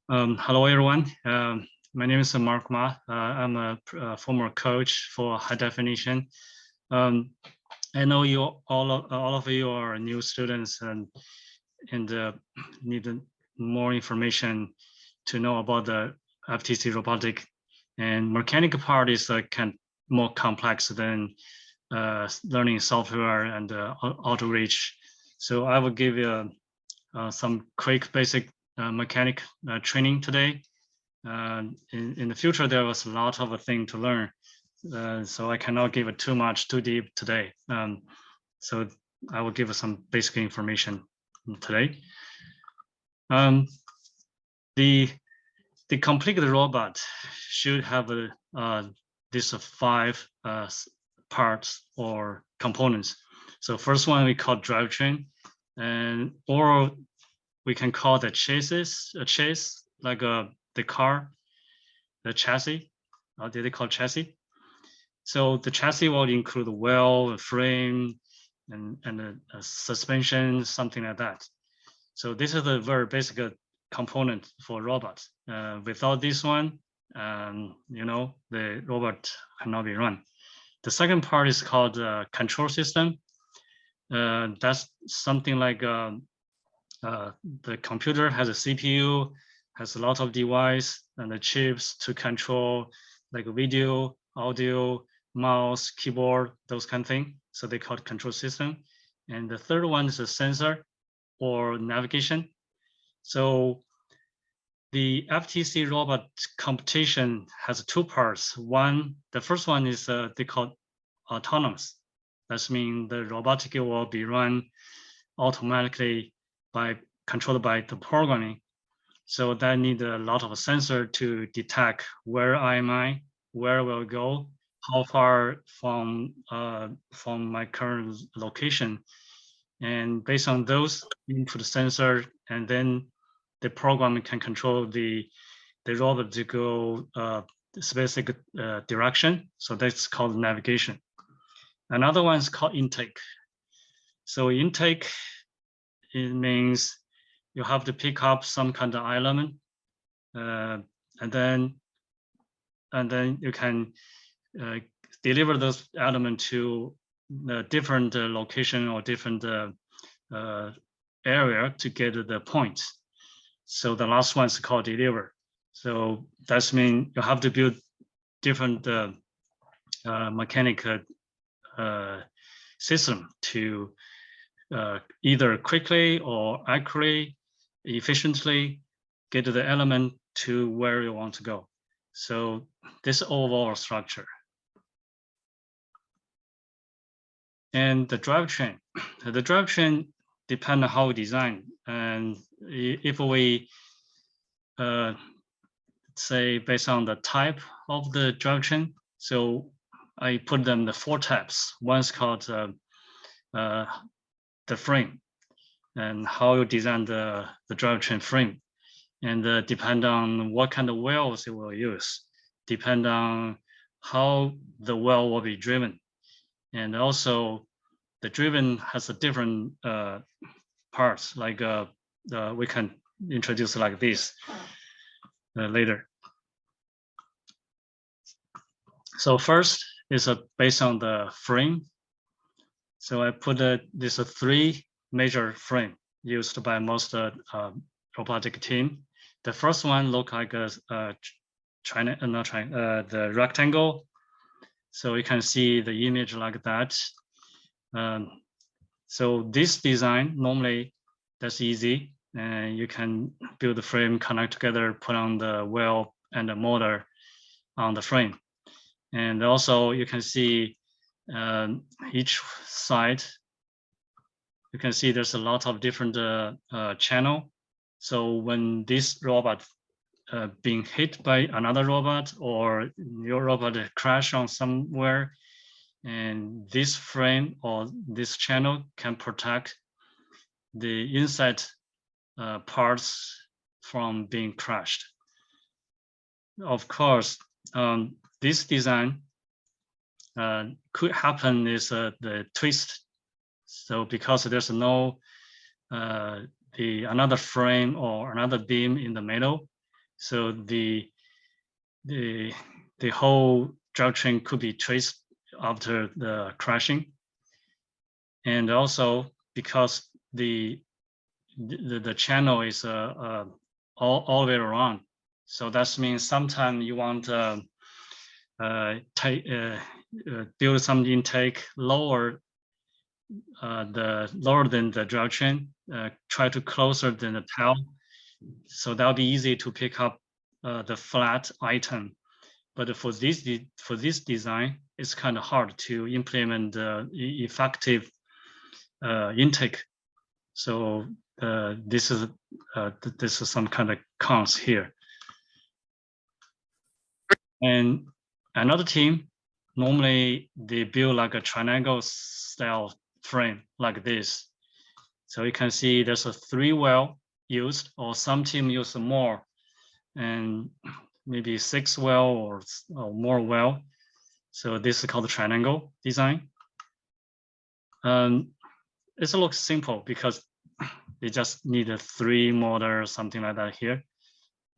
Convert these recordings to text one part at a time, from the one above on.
Hello, everyone. My name is Mark Ma. I'm a former coach for high definition. Um, I know you all of you are new students and need more information to know about the FTC robotic and mechanical part is kind of more complex than learning software and outreach. So I will give you some quick basic mechanic training today. In the future, there was a lot of thing to learn, so I cannot give it too deep today. So I will give some basic information today. The completed robot should have these 5 parts or components. So first one we call drivetrain, or we can call the chassis, like the car, the chassis. Did they call chassis? So the chassis will include the wheel, the frame, and a suspension, something like that. So this is a very basic component for robots. Without this one, the robot cannot be run. The second part is called control system. That's something like the computer has a CPU, has a lot of device and the chips to control like video, audio, mouse, keyboard, those kind of things. So they call it control system. And the third one is a sensor or navigation. So the FTC robot competition has 2 parts. The first one is they call autonomous. That means the robotic will be run automatically controlled by the programming. So that need a lot of sensor to detect where am I, where will I go, how far from my current location. And based on those input sensor, and then the program can control the robot to go specific direction. So that's called navigation. Another one is called intake. So intake, it means you have to pick up some kind of element, and then you can deliver those elements to a different location or different area to get the point. So the last one is called deliver. So that means you have to build different mechanical system to either quickly or accurately, efficiently get the element to where you want to go. So this overall structure. And the drivetrain. The drivetrain depends on how we design. And if we say based on the type of the drivetrain, so I put them the 4 types. One's called the frame, and how you design the drivetrain frame, and depend on what kind of wheels you will use, depend on how the wheel will be driven, and also the driven has a different parts. Like we can introduce like this later. So first is based on the frame. So I put these 3 major frame used by most robotic team. The first one look like a the rectangle. So you can see the image like that. So this design, normally that's easy. And you can build the frame, connect together, put on the wheel and the motor on the frame. And also you can see each side, you can see there's a lot of different channel. So when this robot being hit by another robot, or your robot crash on somewhere, and this frame or this channel can protect the inside parts from being crushed. Of course, this design could happen is the twist. So because there's no another frame or another beam in the middle, So the whole drivetrain could be traced after the crashing. And also because the channel is all the way around. So that means sometimes you want build some intake lower lower than the drivetrain, try to closer than the tail. So that'll be easy to pick up the flat item. But for this design, it's kind of hard to implement the effective intake. So this is some kind of cons here. And another team, normally they build like a triangle style frame like this. So you can see there's a 3 well used, or some team use more, and maybe 6 well or more well. So this is called the triangle design. It looks simple because they just need a 3 motor or something like that here.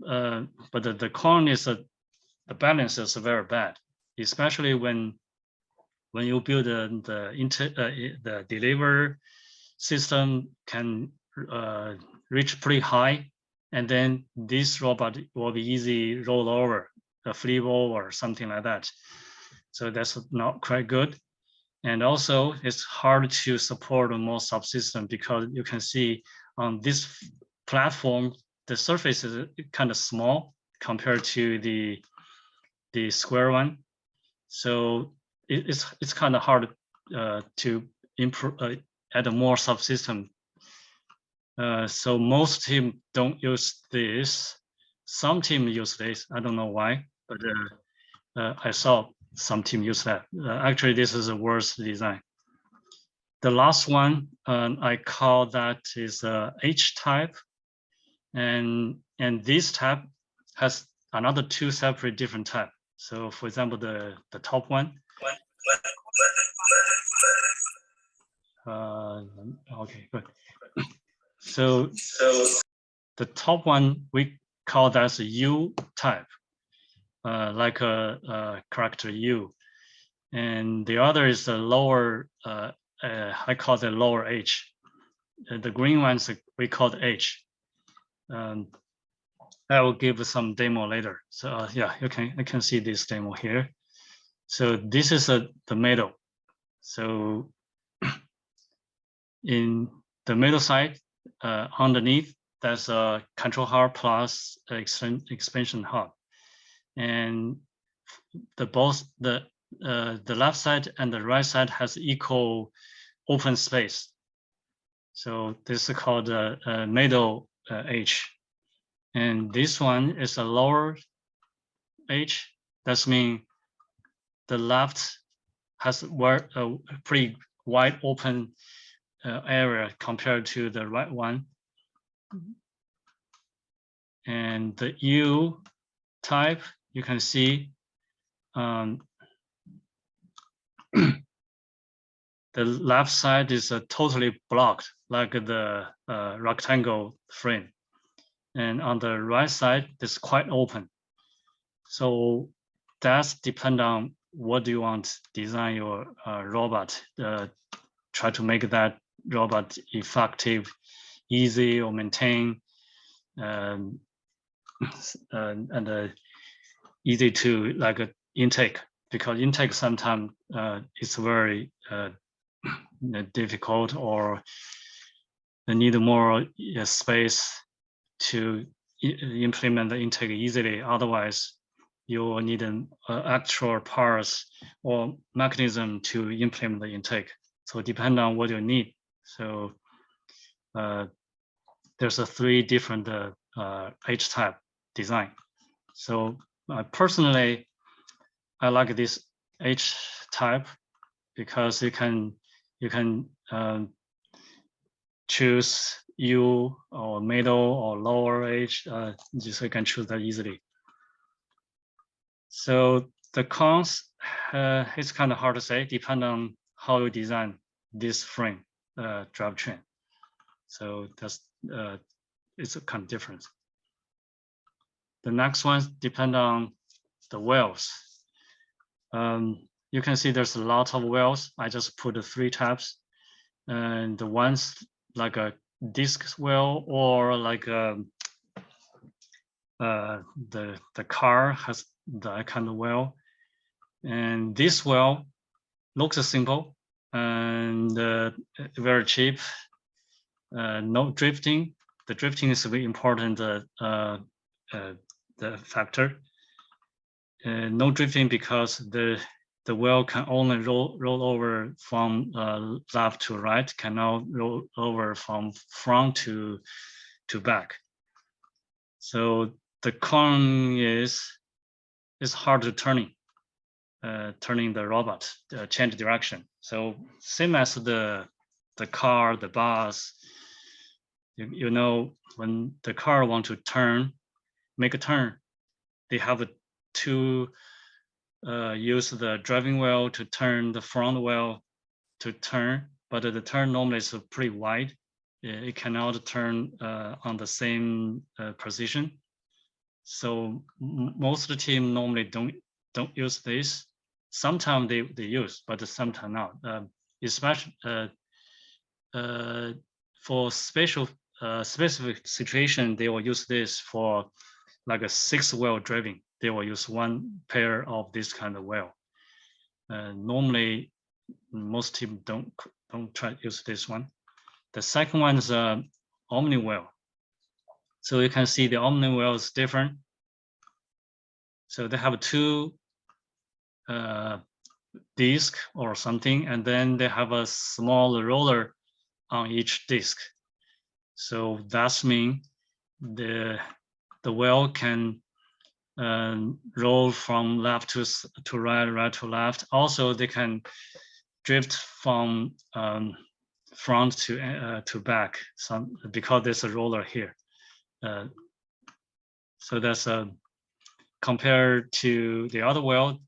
But the con is that the balance is very bad, especially when you build the deliver system can reach pretty high, and then this robot will be easy roll over, a flip over or something like that. So that's not quite good. And also it's hard to support more subsystem because you can see on this platform, the surface is kind of small compared to the square one. So it's kind of hard to improve, add a more subsystem. So most teams don't use this. Some teams use this. I don't know why, but I saw some team use that. Actually, this is a worse design. The last one I call that is H type, and this type has another 2 separate different type. So for example, the top one. Okay, good. So the top one we call that as a U type, like a character U, and the other is the lower. I call it lower H. The green ones we call it H. I will give some demo later. So yeah, I can see this demo here. So this is the middle. So in the middle side, underneath, there's a control hub plus expansion hub, and the left side and the right side has equal open space. So this is called middle H, and this one is a lower H. That means the left has a pretty wide open area compared to the right one. And the U type, you can see the left side is totally blocked, like the rectangle frame. And on the right side, it's quite open. So that's depend on what do you want to design your robot, try to make that robot effective, easy or maintain, and easy to like intake, because intake sometimes is very difficult, or they need more space to implement the intake easily. Otherwise, you will need an actual parts or mechanism to implement the intake. So depend on what you need. So there's a 3 different H type design. So personally, I like this H type because you can choose U or middle or lower H. Just you can choose that easily. So the cons, it's kind of hard to say, depend on how you design this frame drivetrain. So that's it's a kind of difference. The next ones depend on the wheels. You can see there's a lot of wheels. I just put the 3 tabs, and the ones like a disc wheel or like the car has that kind of wheel. And this wheel looks simple and very cheap. No drifting. The drifting is a very important the factor. No drifting because the wheel can only roll over from left to right, cannot roll over from front to back. So the con is hard to turning the robot, change direction. So same as the car, the bus, you know, when the car want to make a turn, they have to use the driving wheel to turn the front wheel to turn, but the turn normally is pretty wide. It cannot turn on the same position. So most of the team normally don't use this. Sometimes they use, but sometimes not. Especially for specific situation, they will use this for like a 6-wheel driving. They will use 1 pair of this kind of wheel. Normally, most teams don't try to use this one. The second one is Omni wheel. So you can see the Omni wheel is different. So they have 2 disc or something, and then they have a small roller on each disc. So that's mean the wheel can roll from left to right, right to left. Also, they can drift from front to back. Because there's a roller here. So that's compared to the other wheel,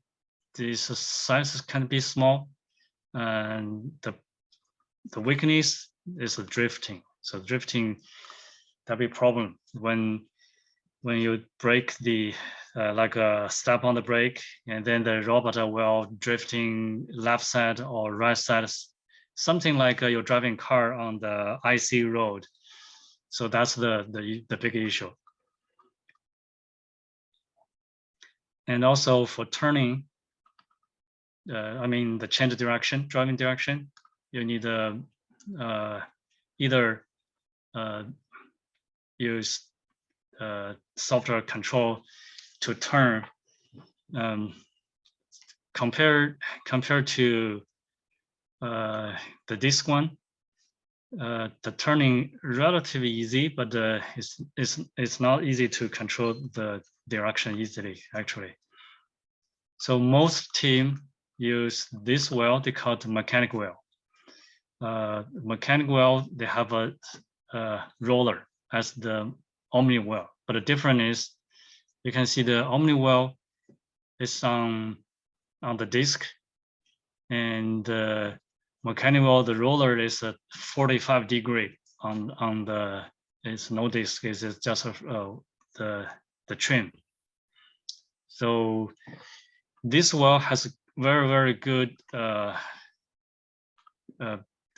these sizes can be small, and the weakness is the drifting. So drifting, that'll be a problem when you break the like a step on the brake, and then the robot will drifting left side or right side, something like you're driving car on the IC road. So that's the big issue. And also for turning, I mean the change direction, driving direction, you need either use software control to turn. Compared to the disc one, the turning relatively easy, but it's not easy to control the direction easily actually. So most team use this wheel. They call it mechanic wheel. Mechanic wheel, they have a roller as the Omni wheel, but the difference is you can see the Omni wheel is on the disc, and the mechanic wheel, the roller is at 45 degree on the, it's no disc, it's just the trim. So this wheel has very, very good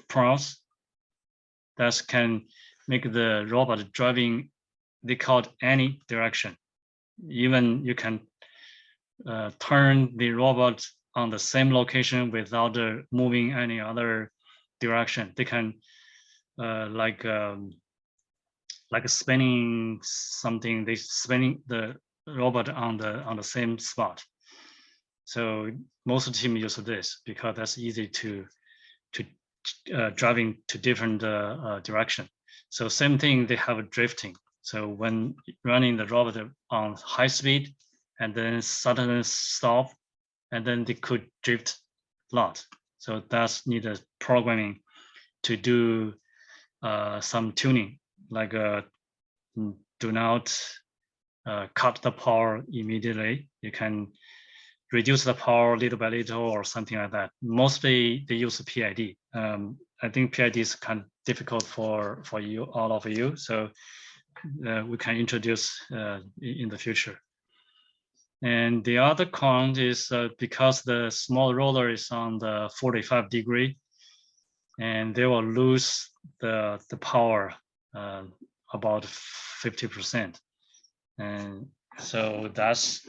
pros that can make the robot driving, they call it any direction. Even you can turn the robot on the same location without moving any other direction. They can like spinning something, they spinning the robot on the same spot. So most of the team use this because that's easy to driving to different direction. So same thing, they have drifting. So when running the robot on high speed and then suddenly stop, and then they could drift a lot. So that's needed programming to do some tuning, like do not cut the power immediately. You can reduce the power little by little or something like that. Mostly they use PID. I think PID is kind of difficult for you, all of you. So we can introduce in the future. And the other con is because the small roller is on the 45 degree, and they will lose the power about 50%. And so that's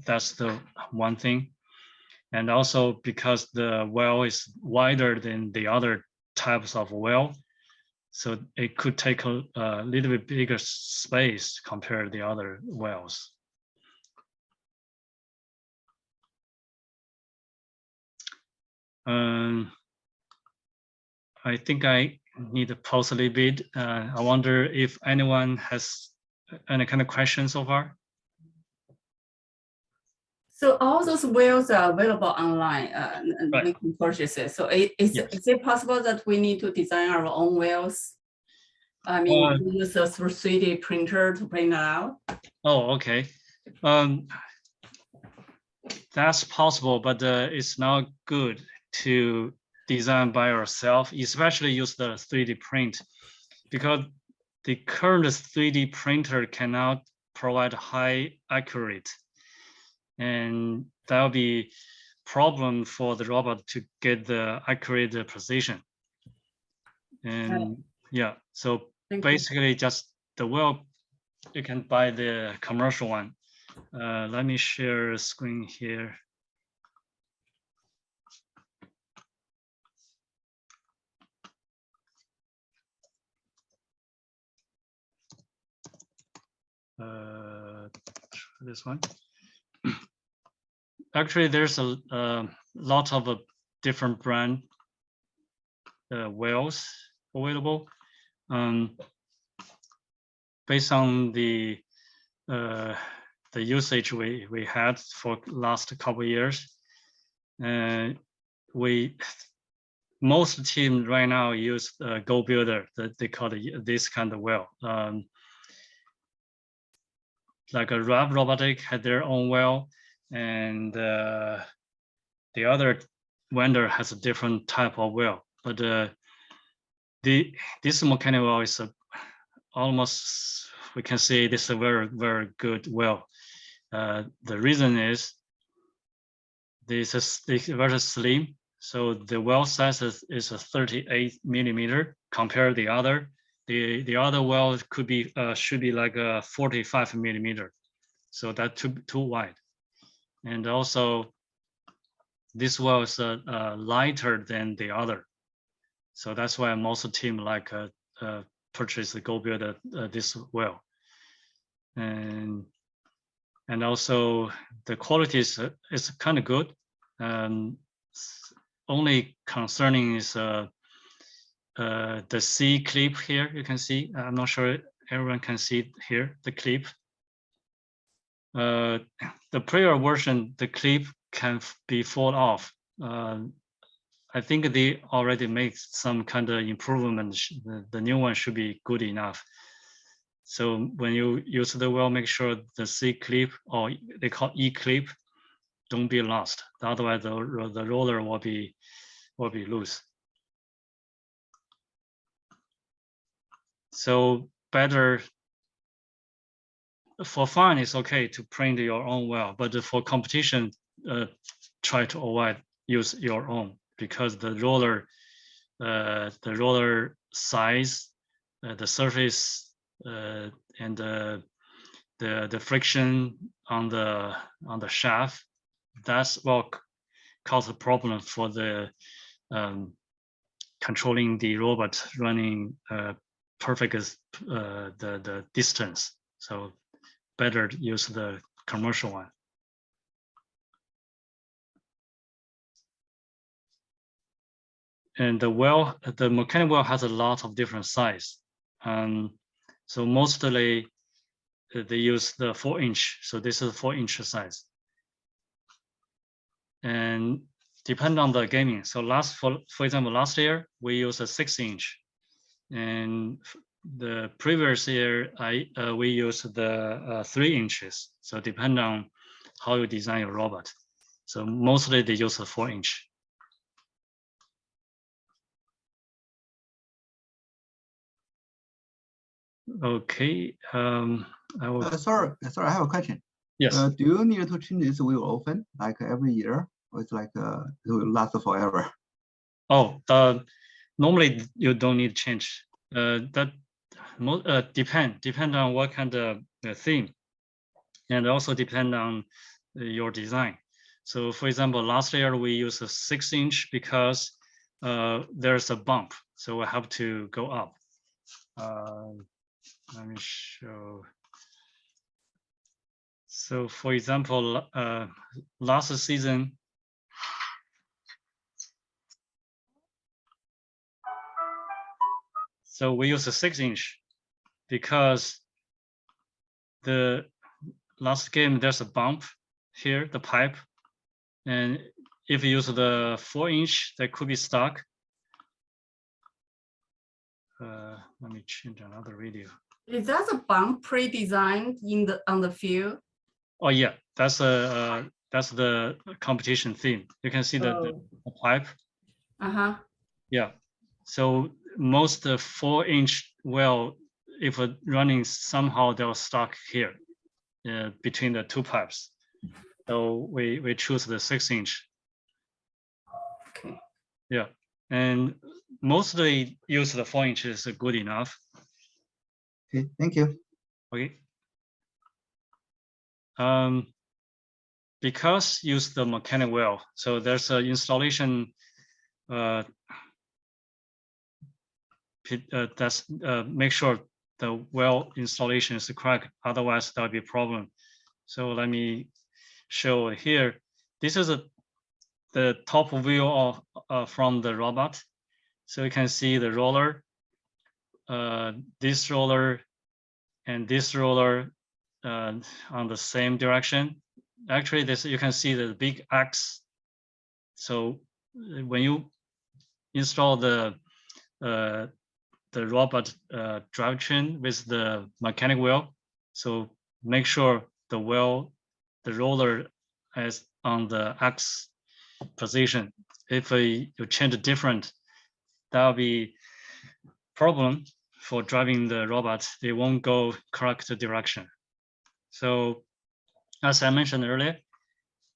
the one thing. And also because the well is wider than the other types of well, so it could take a little bit bigger space compared to the other wells. I think I need to pause a little bit. I wonder if anyone has any kind of questions so far. So all those wells are available online, Right. we can purchase it. So is it possible that we need to design our own wells? I mean, use a 3D printer to print it out? Oh, okay. That's possible, but it's not good to design by yourself, especially use the 3D print, because the current 3D printer cannot provide high accurate, and that'll be problem for the robot to get the accurate precision. And yeah, so basically just the well, you can buy the commercial one. Let me share a screen here. This one. Actually, there's a lot of different brand wells available. Based on the usage we had for last couple of years, most team right now use Go Builder, that they call this kind of well. Like a Robotic had their own well, and the other vendor has a different type of well. But this mechanical well is almost, we can say this is a very, very good well. The reason is this is very slim. So the well size is a 38 millimeter compared to the other. The other well could be should be like a 45 millimeter. So that's too wide. And also this well is lighter than the other. So that's why most team like purchase the Go Builder this well. And also the quality is kind of good. Only concerning is the C clip here. You can see. I'm not sure everyone can see here the clip. The prior version, the clip can be fall off. I think they already make some kind of improvement. The new one should be good enough. So when you use the well, make sure the C clip, or they call E clip, don't be lost. Otherwise, the roller will be loose. So better for fun, it's okay to print your own well, but for competition, try to avoid use your own, because the roller size, the surface, and the friction on the shaft, that's what cause a problem for the controlling the robot running perfect the distance. So better use the commercial one. And the mechanical well has a lot of different size. So mostly they use the 4-inch. So this is 4-inch size. And depend on the gaming. So for example, last year we used a 6-inch, and the previous year we used the 3 inches. So depend on how you design your robot. So mostly they use a 4-inch. Okay. I will. Sorry, I have a question. Yes. Do you need to change this wheel often, like every year, or it's like it will last forever? Oh, normally you don't need change. That depend on what kind of theme, and also depend on your design. So, for example, last year we used a 6-inch because there's a bump, so we have to go up. Let me show. So, for example, last season, so we use a 6-inch because the last game there's a bump here, the pipe, and if you use the 4-inch, that could be stuck. Let me change another video. Is that a bump pre-designed on the field? Oh yeah, that's the competition theme. You can see the pipe. Yeah. So most 4-inch well, if running somehow they'll stuck here between the two pipes. So we choose the 6-inch. Okay. Yeah, and mostly use the 4-inch is good enough. Okay, thank you. Okay. Because use the mechanic wheel, so there's an installation that's make sure the well installation is correct. Otherwise, there'll be a problem. So let me show here. This is the top view of from the robot. So you can see the roller, this roller, and this roller on the same direction. Actually, this you can see the big X. So when you install the robot drivetrain with the mechanic wheel, so make sure the roller is on the X position. If you change different, that'll be problem for driving the robot. They won't go correct direction. So as I mentioned earlier,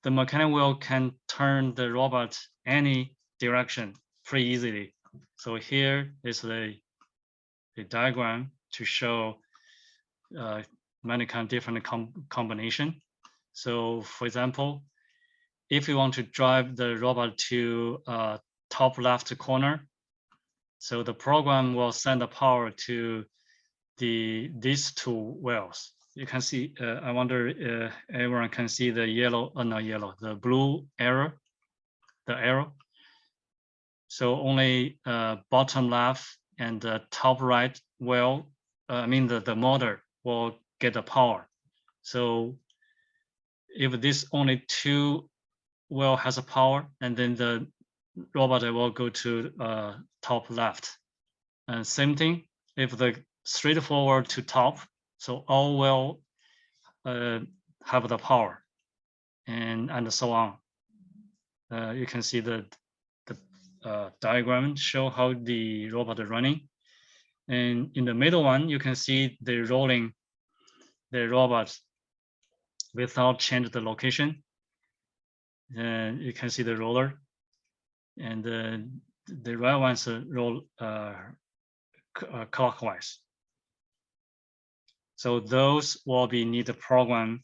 the mechanic wheel can turn the robot any direction pretty easily. So here is the diagram to show many kind of different combination. So for example, if you want to drive the robot to top left corner, so the program will send the power to these two wheels. You can see, I wonder everyone can see the yellow, not yellow, the blue arrow, the arrow. So only bottom left and the top right wheel, I mean the motor will get the power. So if this only two wheel has a power, and then the robot will go to top left. And same thing, if the straightforward to top, so all will have the power, and so on. You can see the diagram show how the robot is running. And in the middle one, you can see the rolling the robot without change the location. And you can see the roller, and the right one's roll clockwise. So those will be need the program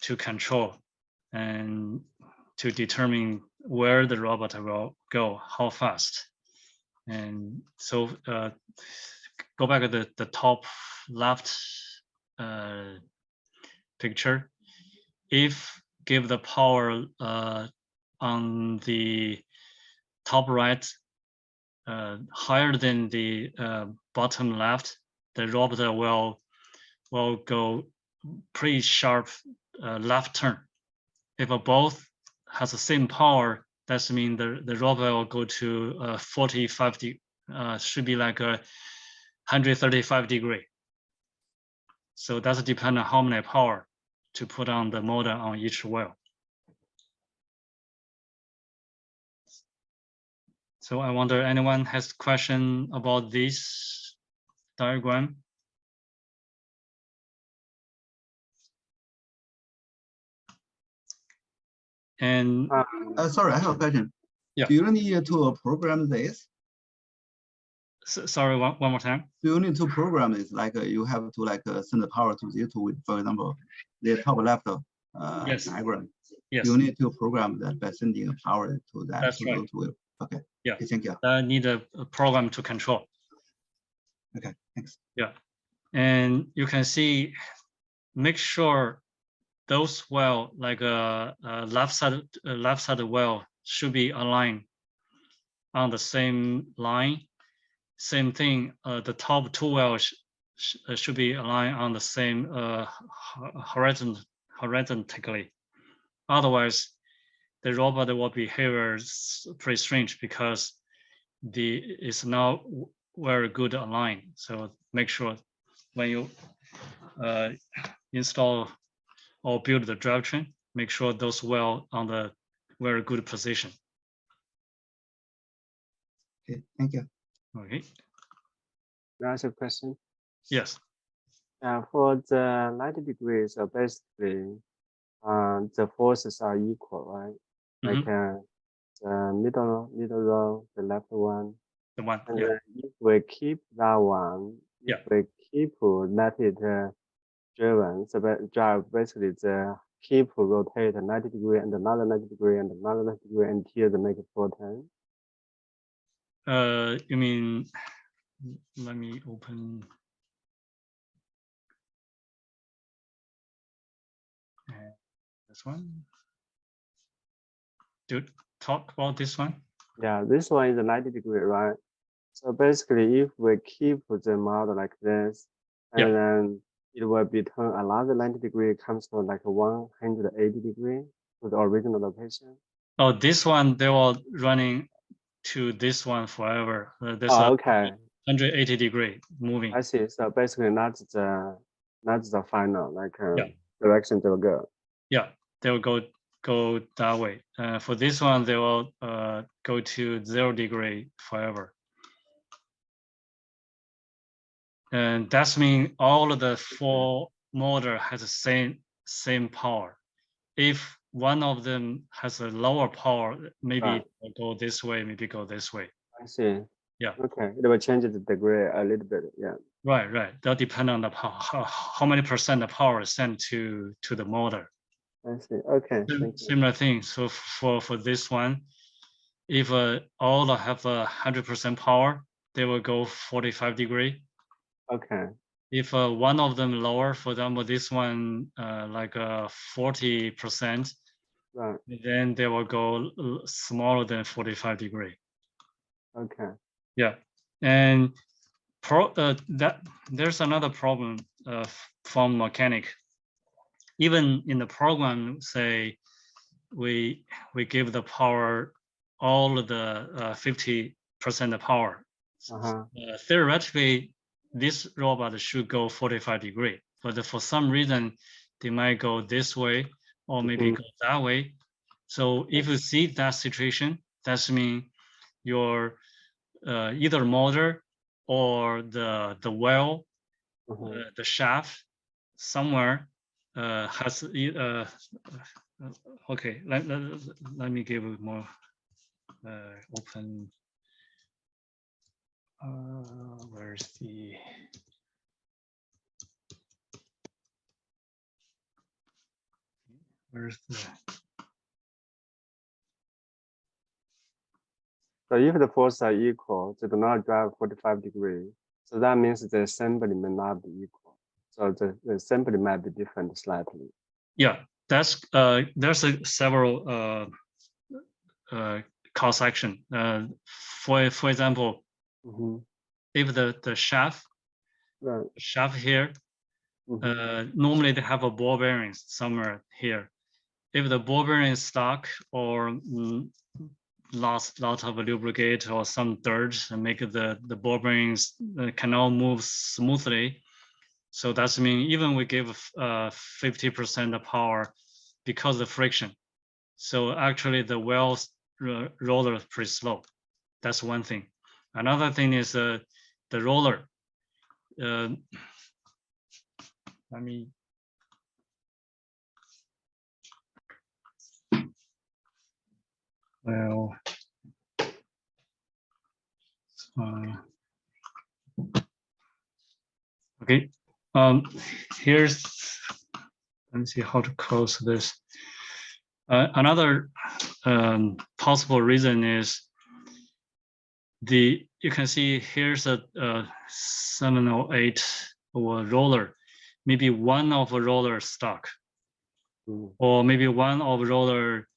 to control and to determine where the robot will go, how fast. And so go back to the top left picture. If give the power on the top right higher than the bottom left, the robot will go pretty sharp left turn. If both has the same power, that's mean the robot will go to 45 should be like a 135 degree. So that's depend on how many power to put on the motor on each wheel. So I wonder anyone has question about this diagram? And sorry, I have a question. Yeah. Do you need to program this? sorry, one more time. Do you need to program this? Like you have to like send the power to this to, for example, the top left Yes. diagram. Yes, You need to program that by sending a power to that. That's to right. go to it. Okay. Yeah. Okay, thank you. I need a program to control. Okay, thanks. Yeah, and you can see, make sure those well, like left side well should be aligned on the same line. Same thing, the top two wells should be aligned on the same horizontally. Otherwise, the robot will behave pretty strange because it's not very good aligned. So make sure when you install or build the drivetrain, make sure those well on the very good position. Okay, thank you. Okay. Can I ask a question? Yes. For the 90 degrees, so basically, the forces are equal, right? Like the middle row, the left one. The one. And Yeah. then if we keep that one, if we keep let it driven, so drive basically the keep rotate 90 degree and another 90 degree and another 90 degree until they make a full turn. You mean? Let me open. This one. Do talk about this one. Yeah, this one is a 90 degree, right? So basically, if we keep the model like this, and then it will be turned another 90 degree comes to like 180 degree to the original location. Oh, this one they were running to this one forever. There's okay. 180 degree moving. I see. So basically, that's the final like direction they will go. Yeah, they will go that way. For this one, they will go to 0 degree forever. And that's mean all of the 4 motor has the same power. If one of them has a lower power, maybe go this way, maybe go this way. I see. Yeah. Okay, it will change the degree a little bit. Yeah. Right. That'll depend on the power, how many percent of power is sent to the motor. I see. Okay. Similar thing. So for this one, if all have 100% power, they will go 45 degree. Okay. If one of them lower, for example, this one like 40%, right, then they will go smaller than 45 degree. Okay. Yeah, and that there's another problem from mechanic. Even in the program, say we give the power all of the 50% of power. Theoretically, this robot should go 45 degree, but for some reason, they might go this way or maybe go that way. So if you see that situation, that's mean your either motor or the well, the shaft somewhere has okay. Let me give it more open. Where's the So if the forces are equal, they do not drive 45 degrees. So that means the assembly may not be equal. So the assembly might be different slightly. Yeah, that's there's several cross section. For example, if the shaft here, normally they have a ball bearing somewhere here. If the ball bearing is stuck or lost lot of lubricate or some dirt and make the ball bearings cannot move smoothly. So that's mean even we give 50% of power because of the friction. So actually the wheels roller is pretty slow. That's one thing. Another thing is the roller. Let me. well, okay. Here's, let me see how to close this. Another possible reason is you can see here's a 708 or roller. Maybe one of a roller stuck, or maybe one of roller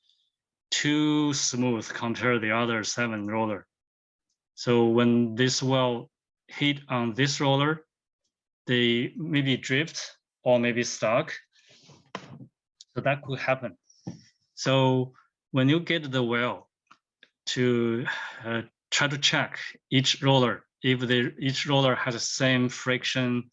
too smooth compared to the other 7 roller. So when this well hit on this roller, they maybe drift or maybe stuck. So that could happen. So when you get the well to try to check each roller, if each roller has the same friction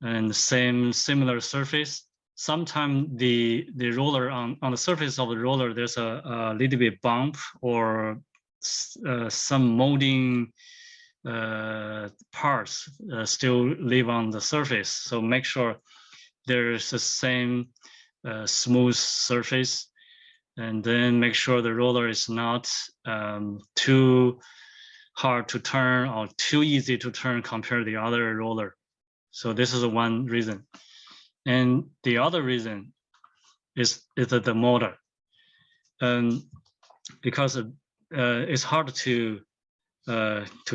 and the same similar surface, sometimes the roller on the surface of the roller, there's a little bit bump or some molding parts still live on the surface. So make sure there's the same smooth surface, and then make sure the roller is not too hard to turn or too easy to turn compared to the other roller. So this is one reason. And the other reason is that the motor. Because it's hard to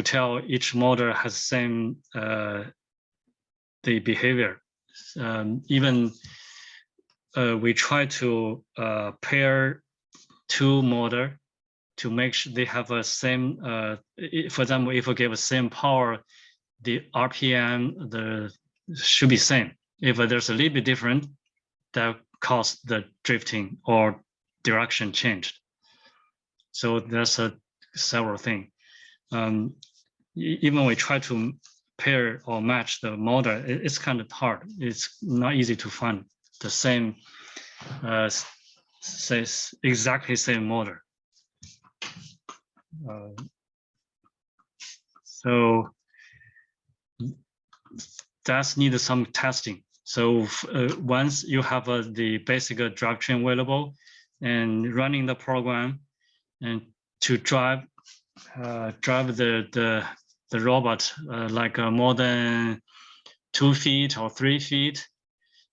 tell each motor has the same the behavior. Even we try to pair 2 motor to make sure they have a same, for example, if we give a same power, the RPM should be same. If there's a little bit different, that cause the drifting or direction changed. So that's several things. Even we try to pair or match the motor, it's kind of hard. It's not easy to find the same, says exactly same motor. So that's needed some testing. So once you have the basic drivetrain available and running the program and to drive the robot like more than 2 feet or 3 feet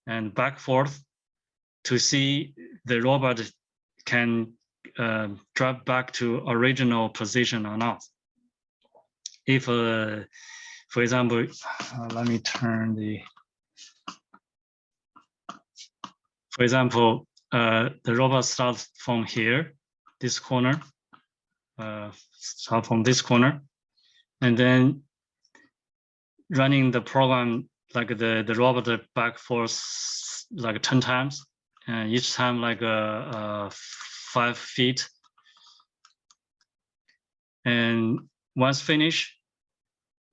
and back forth to see the robot can drive back to original position or not. If, for example, let me turn the, for example, the robot starts from here, this corner, start from this corner, and then running the program like the robot back forth like 10 times, and each time like 5 feet. And once finished,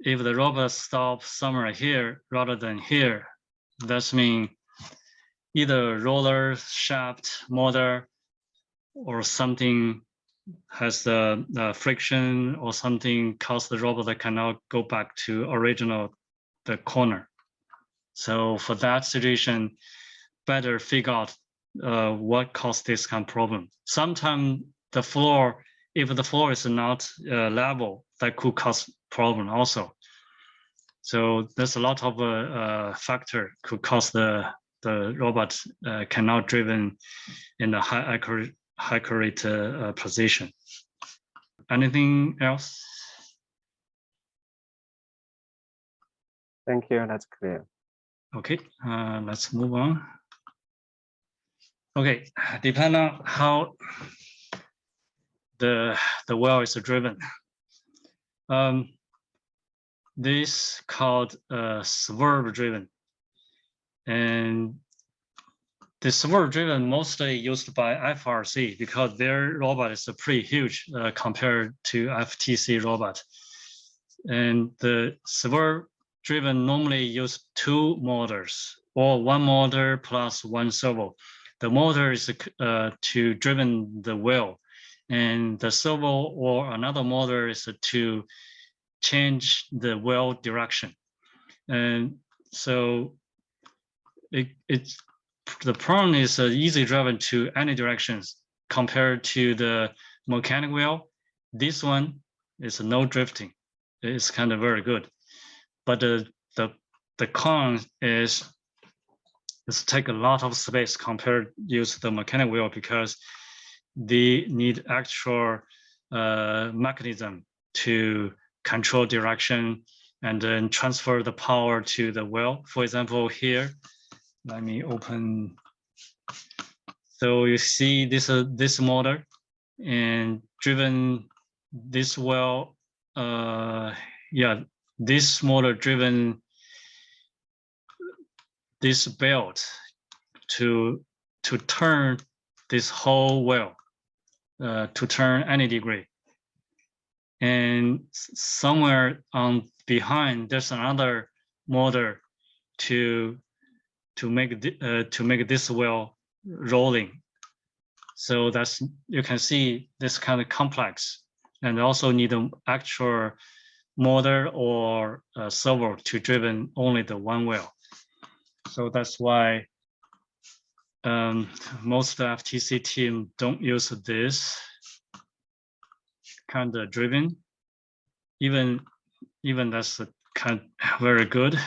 if the robot stops somewhere here rather than here, that means either roller, shaft, motor, or something has the friction or something caused the robot that cannot go back to original the corner. So for that situation, better figure out what caused this kind of problem. Sometimes the floor, if the floor is not level, that could cause problem also. So there's a lot of factor could cause the robot cannot driven in a high accurate position. Anything else? Thank you, that's clear. Okay, let's move on. Okay, depending on how the well is driven. This called swerve driven, and the swerve driven mostly used by FRC because their robot is pretty huge compared to FTC robot. And the swerve driven normally use 2 motors or 1 motor plus 1 servo. The motor is to driven the wheel, and the servo or another motor is to change the wheel direction. And so the problem is easy driven to any directions compared to the mechanic wheel. This one is no drifting. It's kind of very good. But the con is it's take a lot of space compared use the mechanic wheel because they need actual mechanism to control direction and then transfer the power to the wheel. For example, here, let me open. So you see this motor and driven this wheel. Yeah, this motor driven this belt to turn this whole wheel to turn any degree. And somewhere on behind there's another motor to make this wheel rolling. So that's, you can see this kind of complex, and also need an actual motor or a servo to driven only the one wheel. So that's why most FTC team don't use this kind of driven. Even that's a kind of very good.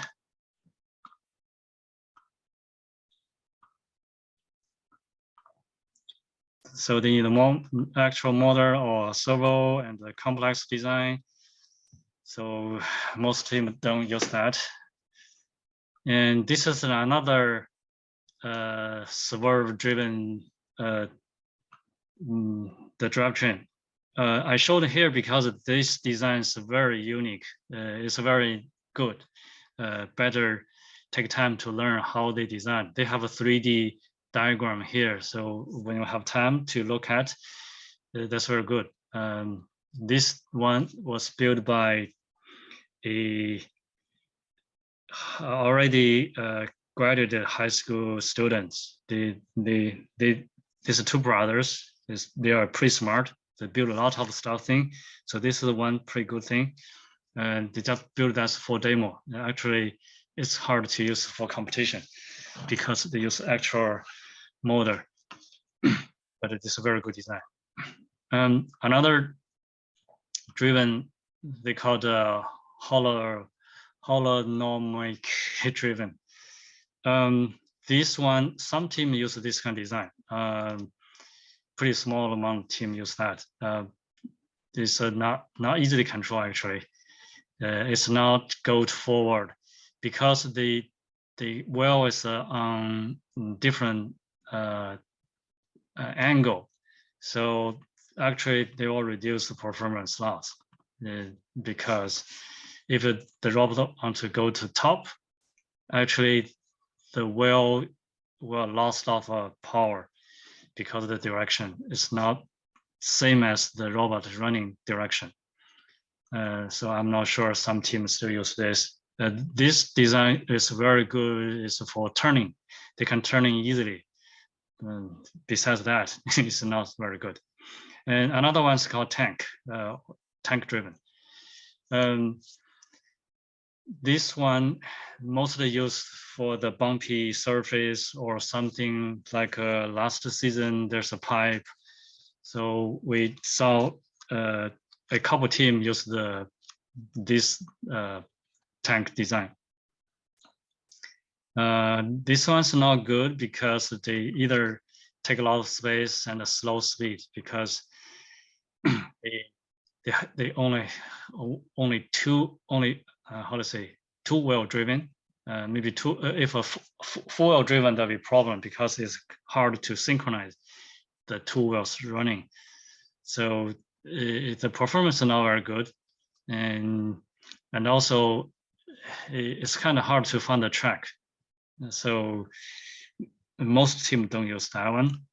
So they need a more actual motor or servo and a complex design. So most team don't use that. And this is another swerve-driven the drivetrain. I showed here because this design is very unique. It's very good. Better take time to learn how they design. They have a 3D diagram here, so when you have time to look at, that's very good. This one was built by a already graduated high school students. These are two brothers. They are pretty smart. They build a lot of stuff thing. So this is one pretty good thing. And they just build that for demo. Actually, it's hard to use for competition because they use actual motor, but it is a very good design. Another driven, they call the holonomic driven. This one, some team use this kind of design. Pretty small amount of team use that. It's not easily controlled actually. It's not go forward because the wheel is on different angle. So actually they will reduce the performance loss because if the robot want to go to top, actually the wheel will lost of power because the direction is not same as the robot running direction. So I'm not sure some teams still use this. This design is very good. It's for turning. They can turn in easily. Besides that, it's not very good. And another one is called tank driven. This one mostly used for the bumpy surface or something like last season, there's a pipe. So we saw a couple team use this tank design. This one's not good because they either take a lot of space and a slow speed because they only how to say, two wheel driven. Maybe two, if a four wheel driven, that'll be a problem because it's hard to synchronize the two wheels running. So the performance is not very good. And also it's kind of hard to find the track. So most teams don't use that one.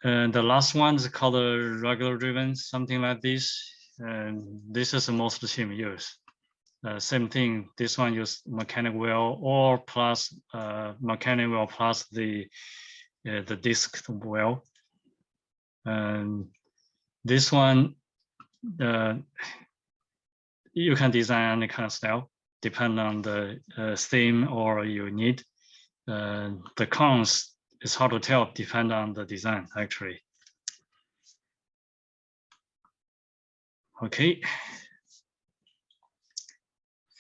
And the last one is called a regular driven, something like this. And this is the most team use. Same thing, this one use mechanic wheel or plus mechanic wheel plus the disc wheel. And this one, you can design any kind of style, depending on the theme or you need. The cons is hard to tell, depend on the design actually. Okay.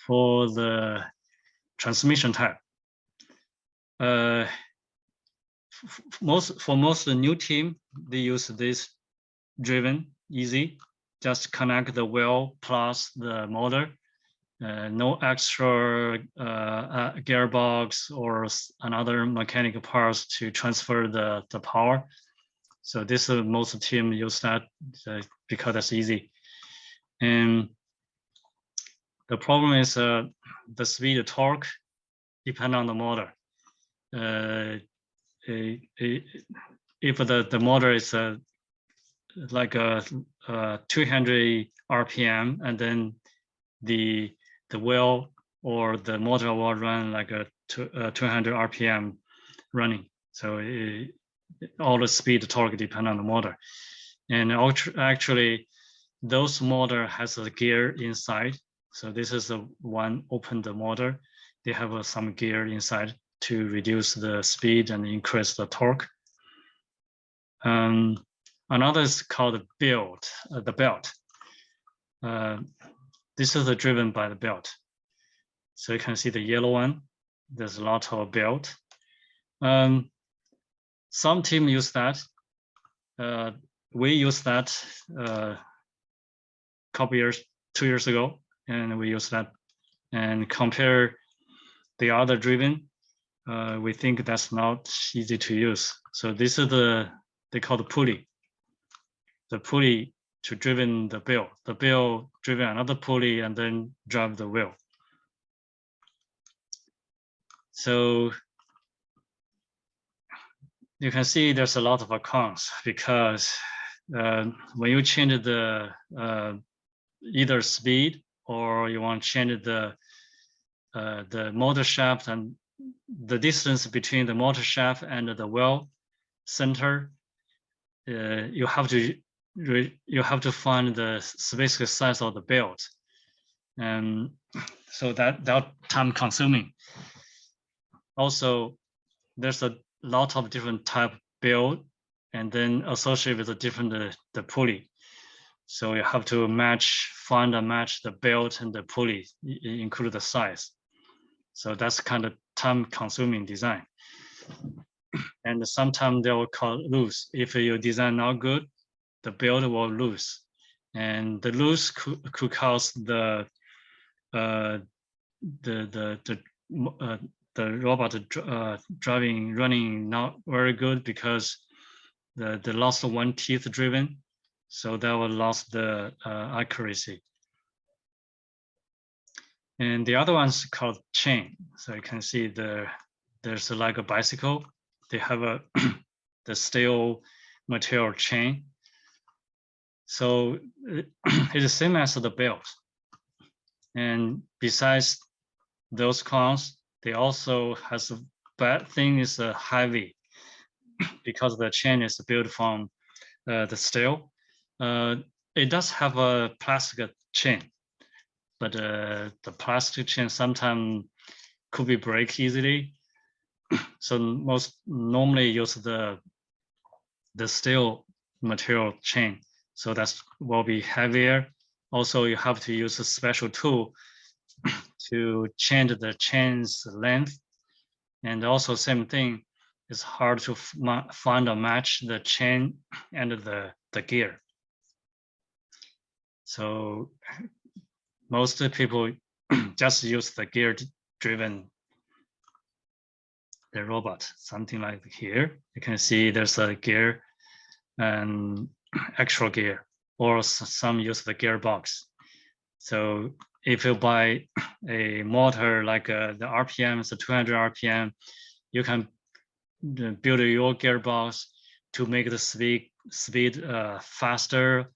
For the transmission type, for most new team, they use this driven easy. Just connect the wheel plus the motor. No extra gearbox or another mechanical parts to transfer the power. So this most team use that because that's easy. And the problem is the speed torque depend on the motor. If the motor is like a 200 RPM, and then the wheel or the motor will run like a 200 RPM running. So all the speed torque depend on the motor. And actually, those motor has a gear inside. So this is the one open the motor. They have some gear inside to reduce the speed and increase the torque. Another is called the belt. This is driven by the belt. So you can see the yellow one. There's a lot of belt. Some team use that. We use that couple years, 2 years ago, and we use that and compare the other driven. We think that's not easy to use. So this is they call the pulley. The pulley to driven the belt. The belt driven another pulley and then drive the wheel. So you can see there's a lot of cons because when you change the either speed or you want to change the motor shaft, and the distance between the motor shaft and the wheel center, you have to find the specific size of the belt, and so that time consuming. Also, there's a lot of different type belt, and then associated with the different the pulley. So you have to find and match the belt and the pulley, include the size. So that's kind of time-consuming design. And sometimes they will call loose. If your design not good, the belt will loose, and the loose could cause the robot running not very good because the lost one teeth driven, so that will lost the accuracy. And the other one's called chain. So you can see there's like a bicycle. They have the steel material chain. So it's the same as the belt. And besides those cons, they also has a bad thing is heavy because the chain is built from the steel. It does have a plastic chain, but the plastic chain sometimes could be break easily. So most normally use the steel material chain. So that will be heavier. Also, you have to use a special tool to change the chain's length. And also same thing, it's hard to find or match the chain and the gear. So most people just use the gear-driven the robot, something like here. You can see there's a gear and actual gear, or some use the gearbox. So if you buy a motor like the RPM is 200 RPM, you can build your gearbox to make the speed faster,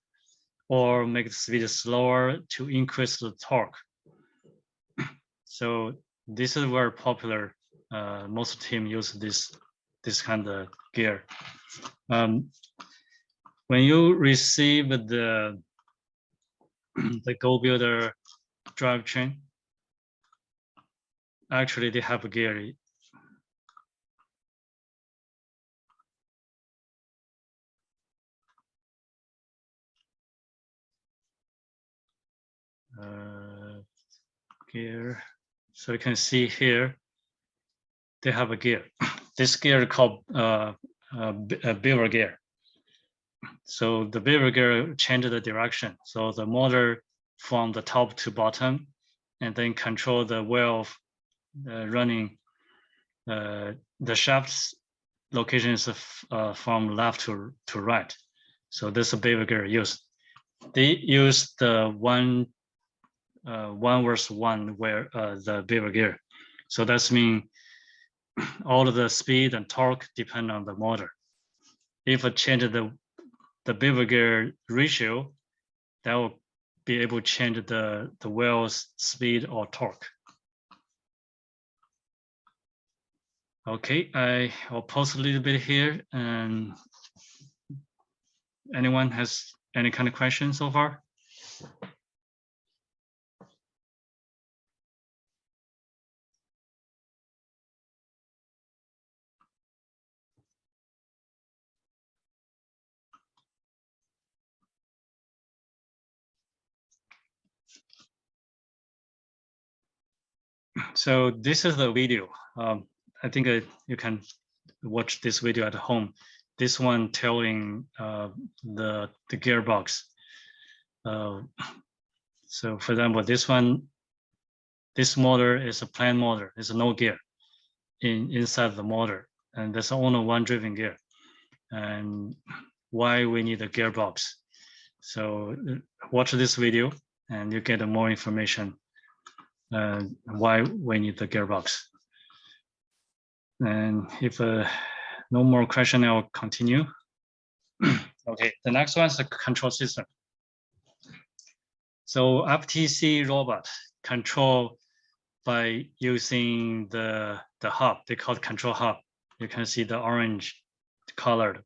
or make the speed slower to increase the torque. So this is very popular. Most team use this kind of gear. When you receive the Go Builder drivetrain, actually they have a gear. gear. So you can see here, they have a gear. This gear called beaver gear. So the beaver gear changes the direction. So the motor from the top to bottom, and then control the wheel running. The shaft's location is from left to right. So this beaver gear used. They use the 1:1 where the beaver gear. So that's mean all of the speed and torque depend on the motor. If I change the beaver gear ratio, that will be able to change the wheel's speed or torque. Okay, I'll pause a little bit here, and anyone has any kind of question so far? So this is the video. I think you can watch this video at home. This one telling the gearbox. So for example, this motor is a plain motor. It's no gear inside the motor, and there's only one driven gear. And why we need a gearbox? So watch this video, and you get more information. Why we need the gearbox. And if no more question, I'll continue. Okay, the next one is the control system. So FTC robot control by using the hub. They call it control hub. You can see the orange colored.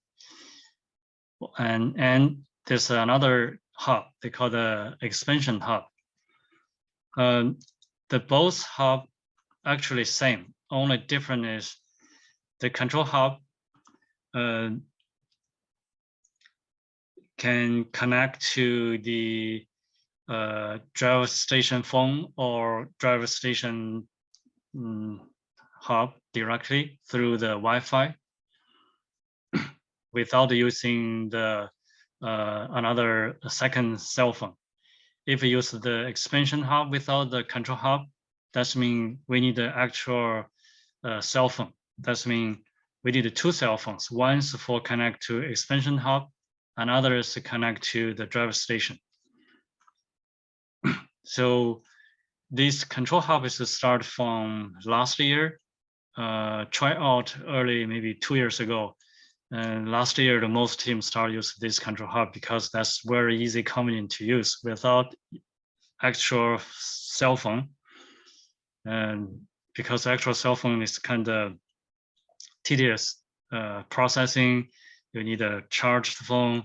And there's another hub. They call the expansion hub. The both hub actually same. Only different is the control hub can connect to the driver station phone or driver station hub directly through the Wi-Fi without using the another second cell phone. If you use the expansion hub without the control hub, that means we need the actual cell phone. That means we need two cell phones. One is for connect to expansion hub, another is to connect to the driver station. So this control hub is to start from last year, try out early, maybe 2 years ago. And last year, the most teams started using this control hub because that's very easy, convenient to use without actual cell phone. And because actual cell phone is kind of tedious processing, you need a charged phone,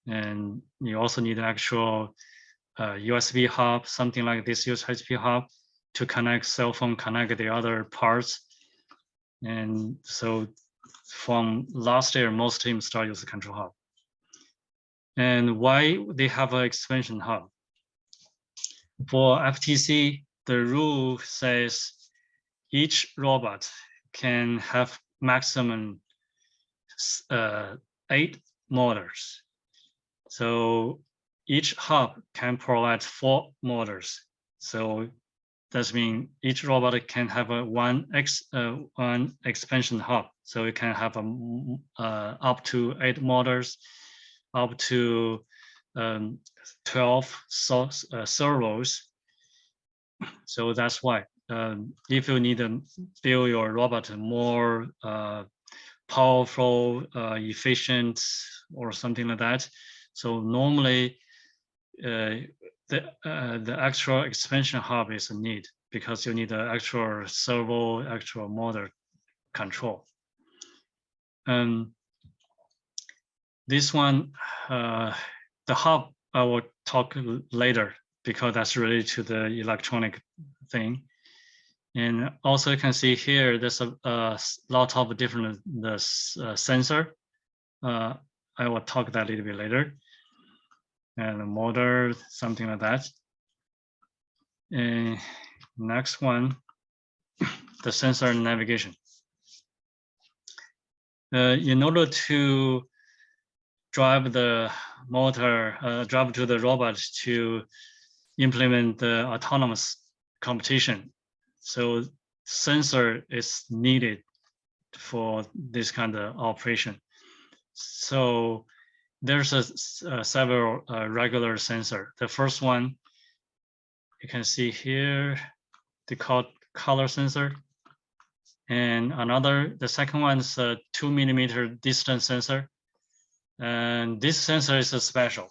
and you also need an actual USB hub, something like this USB hub to connect cell phone, connect the other parts. And so from last year, most teams start using control hub. And why they have an expansion hub? For FTC, the rule says each robot can have maximum 8 motors. So each hub can provide 4 motors. So that means each robot can have one expansion hub. So it can have up to 8 motors, up to 12 servos. So that's why if you need to build your robot more powerful, efficient, or something like that. So normally the actual expansion hub is a need because you need the actual servo, actual motor control. This one, the hub, I will talk later because that's related to the electronic thing. And also you can see here, there's a lot of different sensor. I will talk that a little bit later. And the motor, something like that. And next one, the sensor navigation. In order to drive the motor, drive to the robot to implement the autonomous competition. So sensor is needed for this kind of operation. So there's several regular sensor. The first one you can see here, they call color sensor. And the second one is a 2 millimeter distance sensor. And this sensor is a special.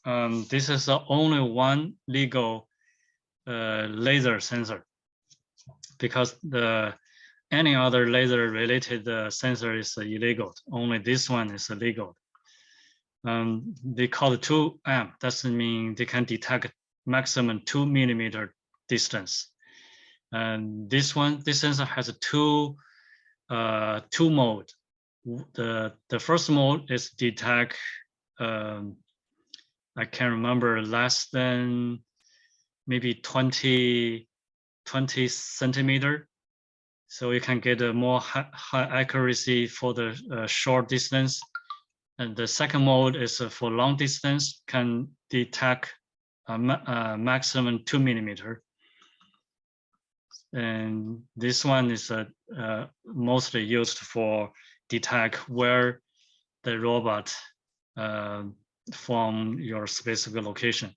This is the only one legal laser sensor, because any other laser related sensor is illegal. Only this one is illegal. They call it 2M. Doesn't mean they can detect maximum 2 millimeter distance. And this sensor has two mode. The first mode is detect, I can't remember, less than maybe 20 centimeter. So you can get a more high accuracy for the short distance. And the second mode is for long distance, can detect a maximum 2 millimeter. And this one is mostly used for detect where the robot from your specific location.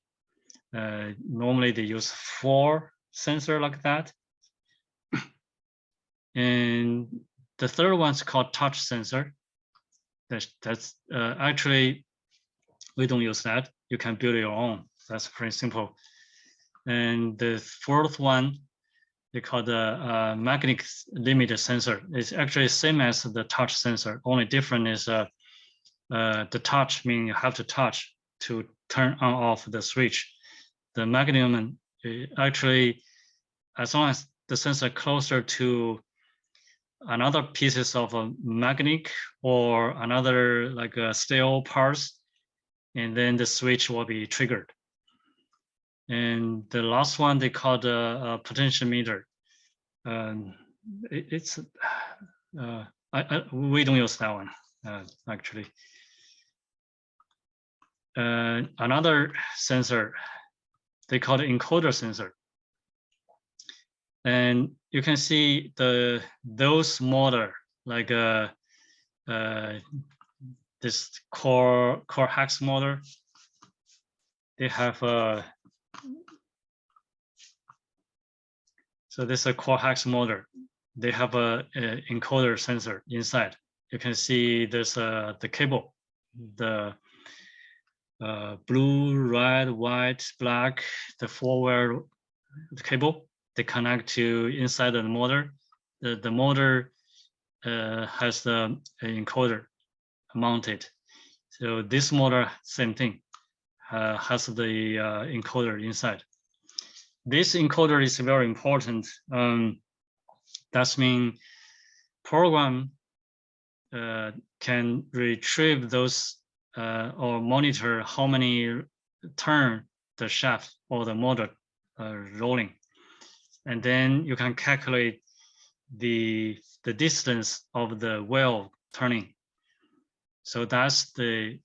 Normally they use 4 sensors like that. And the third one's called touch sensor. That's actually, we don't use that. You can build your own. That's pretty simple. And the fourth one, they call the magnetic limit sensor. It's actually same as the touch sensor. Only different is the touch means you have to touch to turn on off the switch. The magnetic actually, as long as the sensor closer to another pieces of a magnet or another like a steel parts, and then the switch will be triggered. And the last one they call the potentiometer. We don't use that one actually. Another sensor they call it encoder sensor. And you can see those motor like this core hex motor. They have so this is a core hex motor. They have a encoder sensor inside. You can see there's the cable, the blue, red, white, black, the 4-wire cable. They connect to inside the motor. The motor has the encoder mounted. So this motor, same thing, has the encoder inside. This encoder is very important. That means program can retrieve those or monitor how many turn the shaft or the motor rolling. And then you can calculate the distance of the wheel turning. So that's the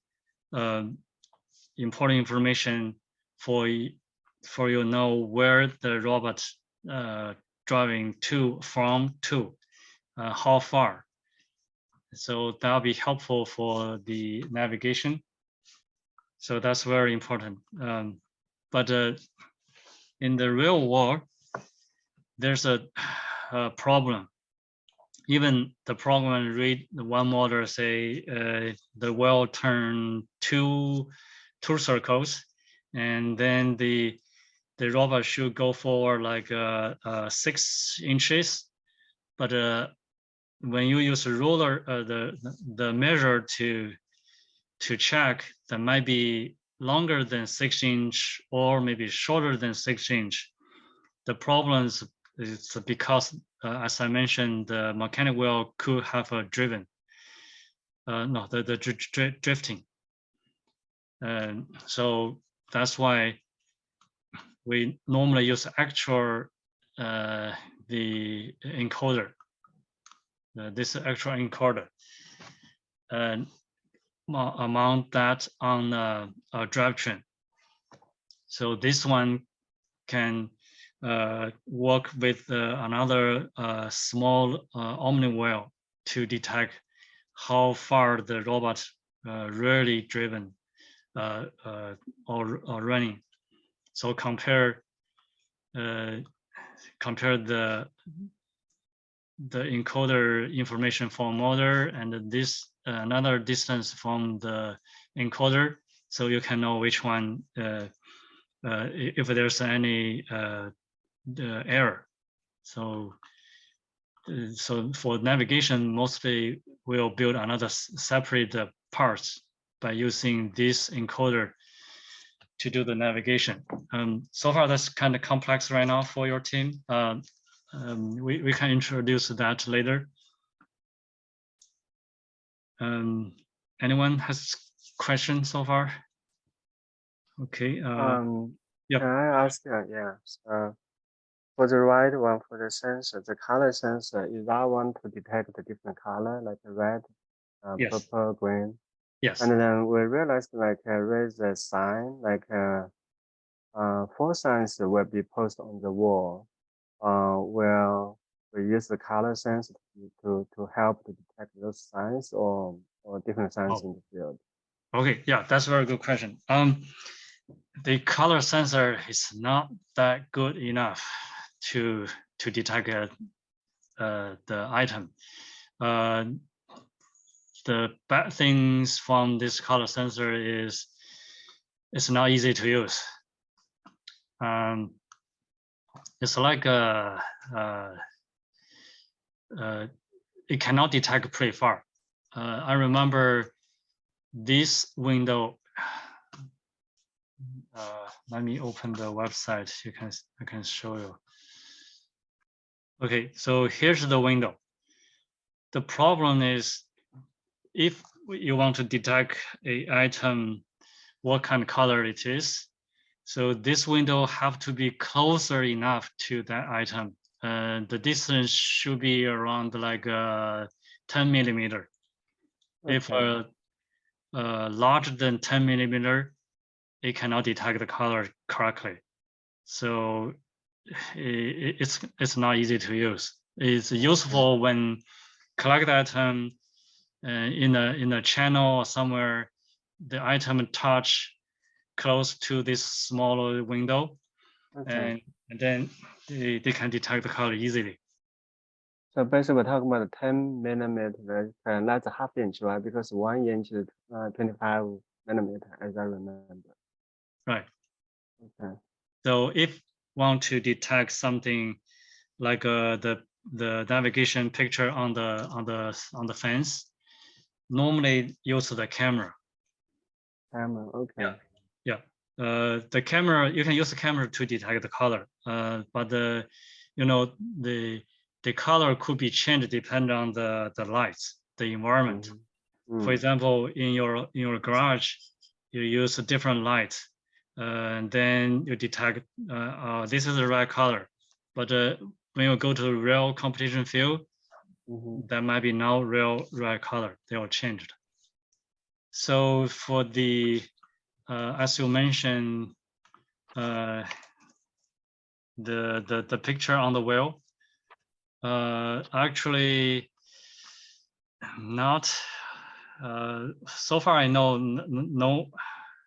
important information for you know where the robot driving from to how far. So that'll be helpful for the navigation. So that's very important. But in the real world, there's a problem. Even the program read one model say the wheel turn two circles, and then the robot should go forward like 6 inches. But when you use a ruler, the measure to check, that might be longer than 6 inch or maybe shorter than 6 inch. The problem is because, as I mentioned, the mechanic wheel could have driven. The drifting. So that's why we normally use actual the encoder, this actual encoder, and mount that on a drivetrain. So this one can work with another small omni wheel to detect how far the robot really driven or running. So compare the encoder information from motor and this another distance from the encoder, so you can know which one if there's any error. So for navigation, mostly we'll build another separate parts by using this encoder to do the navigation. So far, that's kind of complex right now for your team. We can introduce that later. Anyone has questions so far? Okay. Yeah. Can I ask? For the right one, for the sensor, the color sensor, is that one to detect the different color, like red, Yes. purple, green? Yes. And then we realized like raise the sign, like 4 signs will be posted on the wall. Where we use the color sensor to help to detect those signs or different signs in the field. Okay, yeah, that's a very good question. The color sensor is not that good enough to detect the item. The bad things from this color sensor is it's not easy to use. It's like it cannot detect pretty far. I remember this window. Let me open the website. I can show you. Okay, so here's the window. The problem is if you want to detect an item, what kind of color it is. So this window have to be closer enough to that item. The distance should be around like 10 millimeter. Okay. If larger than 10 millimeter, it cannot detect the color correctly. So it's not easy to use. It's useful when collect item in a channel or somewhere, the item touch close to this smaller window, and then they can detect the color easily. So basically, we're talking about 10 millimeter, and that's a half inch, right? Because 1 inch is 25 millimeter, as I remember. Right. Okay. So if want to detect something like the navigation picture on the fence, normally use the camera. Camera, okay. Yeah. The camera, you can use the camera to detect the color, but the color could be changed depending on the lights, the environment. For example, in your garage, you use a different light, and then you detect this is the right color. But when you go to the real competition field, that might be now real right color. They are changed. So for the as you mentioned, the picture on the wheel, actually not. So far, I know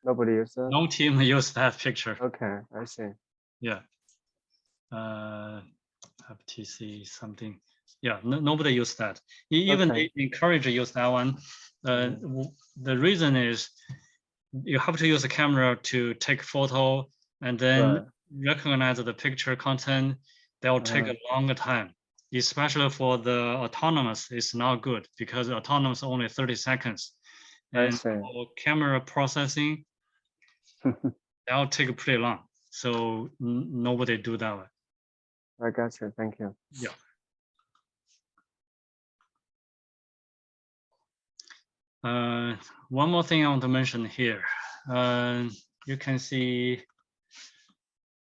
Nobody uses that? No team used that picture. Okay, I see. Yeah. FTC something. Yeah, nobody used that. Even they encourage use that one. The reason is you have to use a camera to take photo and then recognize the picture content. That will take a longer time, especially for the autonomous. It's not good because autonomous only 30 seconds. And for camera processing, that'll take pretty long. So nobody do that way. I got you. Thank you. Yeah. One more thing I want to mention here. You can see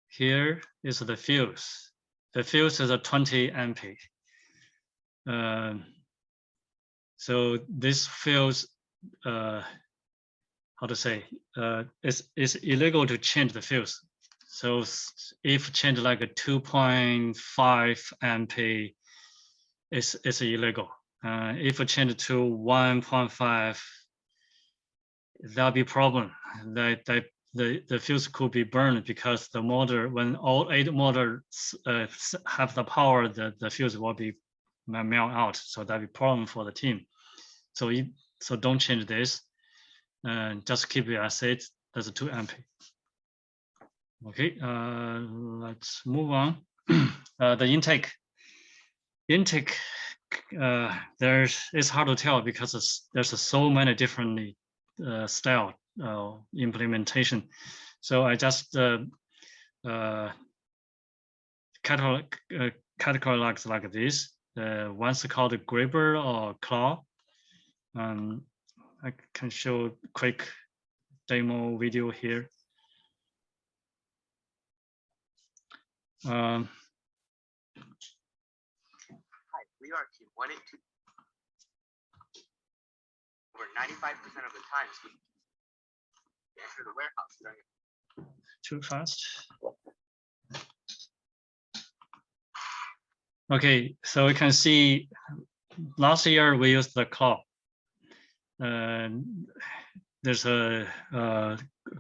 here is the fuse. the fuse is a 20 amp. So this fuse, how to say, it's illegal to change the fuse. So if change like a 2.5 amp, it's illegal. If I change to 1.5, there'll be problem. The fuse could be burned because the motor, when all 8 motors have the power, the fuse will be melt out. So that'll be problem for the team. So don't change this. Just keep it as it. That's a 2 amp. Okay, let's move on. The intake. It's hard to tell because there's so many different style implementation. So I just categorize like this. One's called a grabber or claw. I can show quick demo video here. Hi, we are team 1 and 2. Over 95% of the times we enter the warehouse during Too fast. Okay, so we can see last year we used the claw. There's a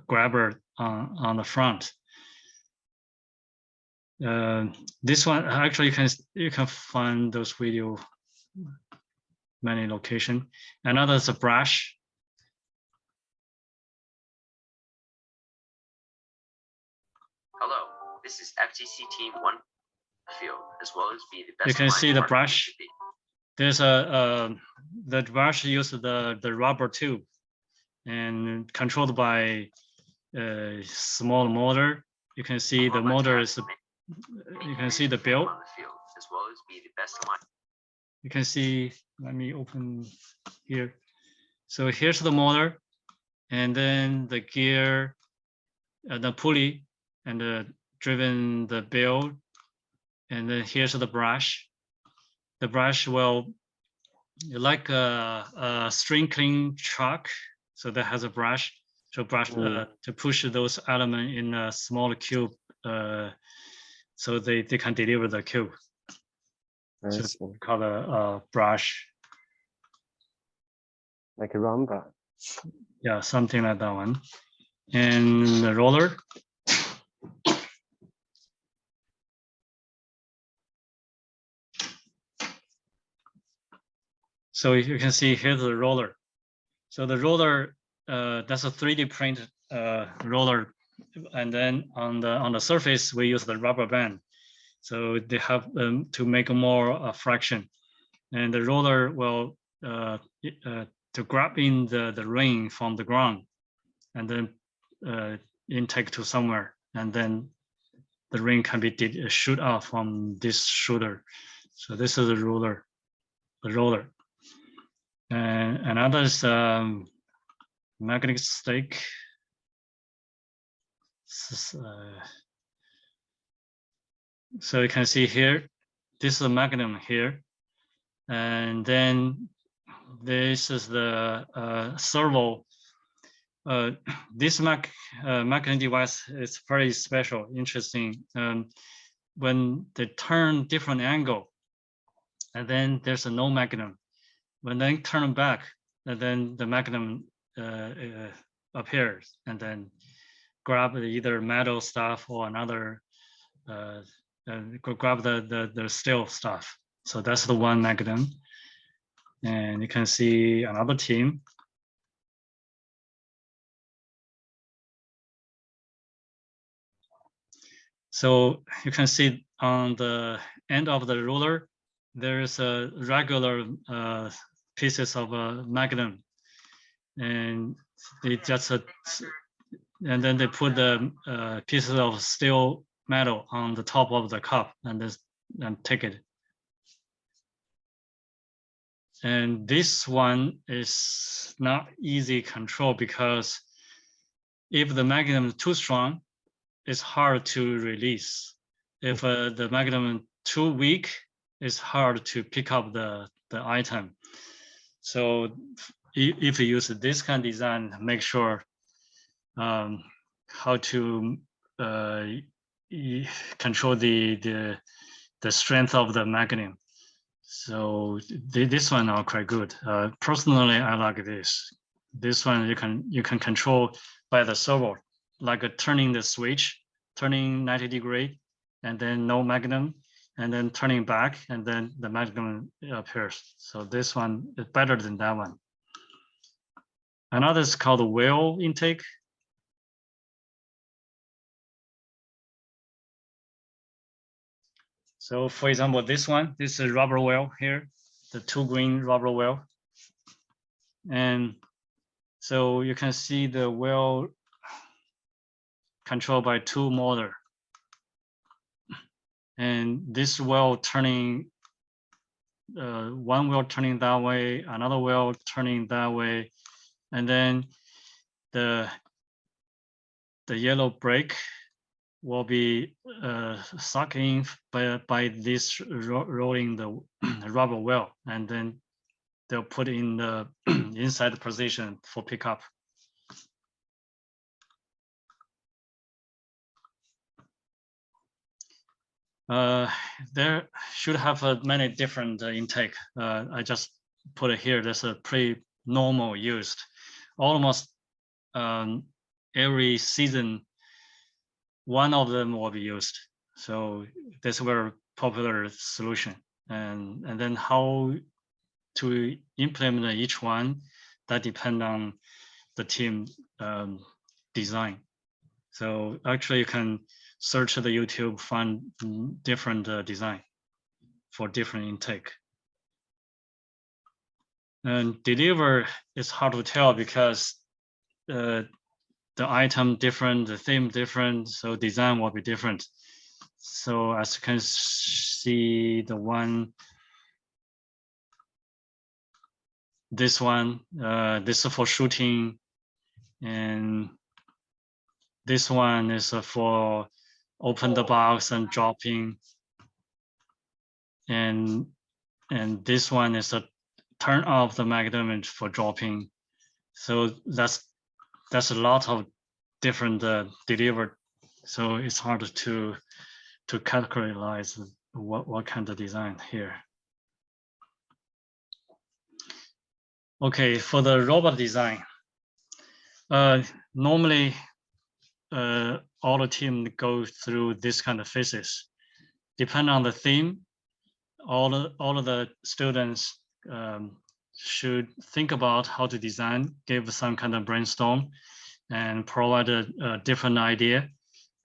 grabber on the front. This one actually you can find those video many location. Another is a brush. Hello, this is FTC team 1 field, as well as be the best. You can see the brush. There's the brush uses the rubber tube and controlled by a small motor. You can see the motor is. You can see the belt. As well as be the best line. You can see. Let me open here. So here's the motor, and then the gear, the pulley, and the driven the belt, and then here's the brush. The brush will like a string clean truck, so that has a brush to to push those elements in a small cube, so they can deliver the cube. So it's called a brush. Like a rumba. Yeah, something like that one. And the roller. So you can see here's the roller. So the roller, that's a 3D printed roller, and then on the surface we use the rubber band. So they have to make more fraction, and the roller will to grab in the ring from the ground, and then intake to somewhere, and then the ring can be shoot out from this shooter. So this is the roller. And another is magnetic stick. So you can see here, this is a magnum here, and then this is the servo. This magnetic device is very special, interesting. When they turn different angle, and then there's no magnum. When they turn back, and then the magnum appears, and then grab either metal stuff or another, grab the steel stuff. So that's the one magnum. And you can see another team. So you can see on the end of the ruler, there is a regular pieces of a magnum, and they just and then they put the pieces of steel metal on the top of the cup and take it. And this one is not easy control because if the magnum is too strong, it's hard to release. if the magnetism too weak, it's hard to pick up the item. So if you use this kind of design, make sure how to control the strength of the magnet. So this one are quite good. Personally, I like this. This one you can control by the servo, like turning the switch, turning 90 degree, and then no magnet, and then turning back, and then the magnet appears. So this one is better than that one. Another is called the wheel intake. So for example, this is a rubber wheel here, the 2 green rubber wheel. And so you can see the wheel controlled by 2 motor. And this wheel turning, one wheel turning that way, another wheel turning that way. And then the yellow brake will be sucking by this rolling the rubber wheel, and then they'll put in the inside position for pickup. There should have many different intake. I just put it here. There's a pretty normal used. Almost every season, one of them will be used. So that's a very popular solution. And then how to implement each one, that depends on the team design. So actually you can search the YouTube, find different design for different intake. And deliver is hard to tell because the item different, the theme different, so design will be different. So as you can see, the one, this is for shooting, and this one is for open the box and dropping, and this one is a turn off the magnet for dropping. So that's a lot of different delivered. So it's hard to categorize what kind of design here. Okay, for the robot design, normally all the team go through this kind of phases. Depending on the theme, all of the students should think about how to design, give some kind of brainstorm, and provide a different idea,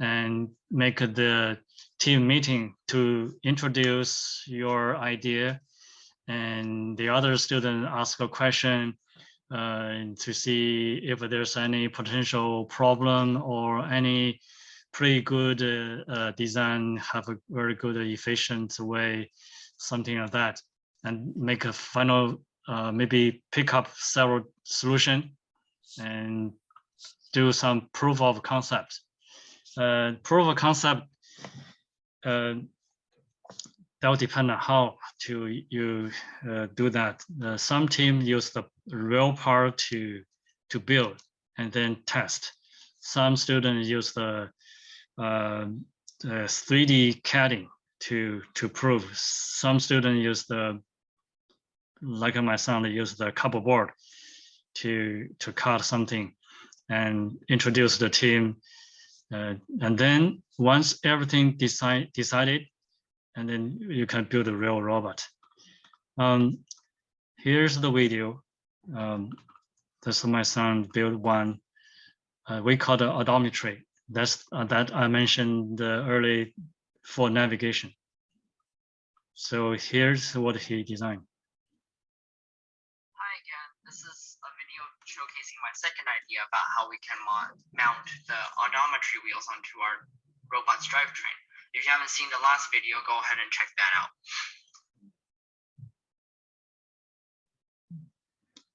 and make the team meeting to introduce your idea, and the other student ask a question to see if there's any potential problem or any pretty good design, have a very good efficient way, something like that, and make a final maybe pick up several solution and do some proof of concept. Proof of concept that will depend on how you do that. Some team use the real part to build and then test. Some students use the 3D CADing to prove. Some students use like my son, they use the cardboard to cut something and introduce the team. And then once everything decided, and then you can build a real robot. Here's the video. This is my son built one. We call it odometry. That's that I mentioned early for navigation. So here's what he designed. Hi again. This is a video showcasing my second idea about how we can mount the odometry wheels onto our robot's drivetrain. If you haven't seen the last video, go ahead and check that out.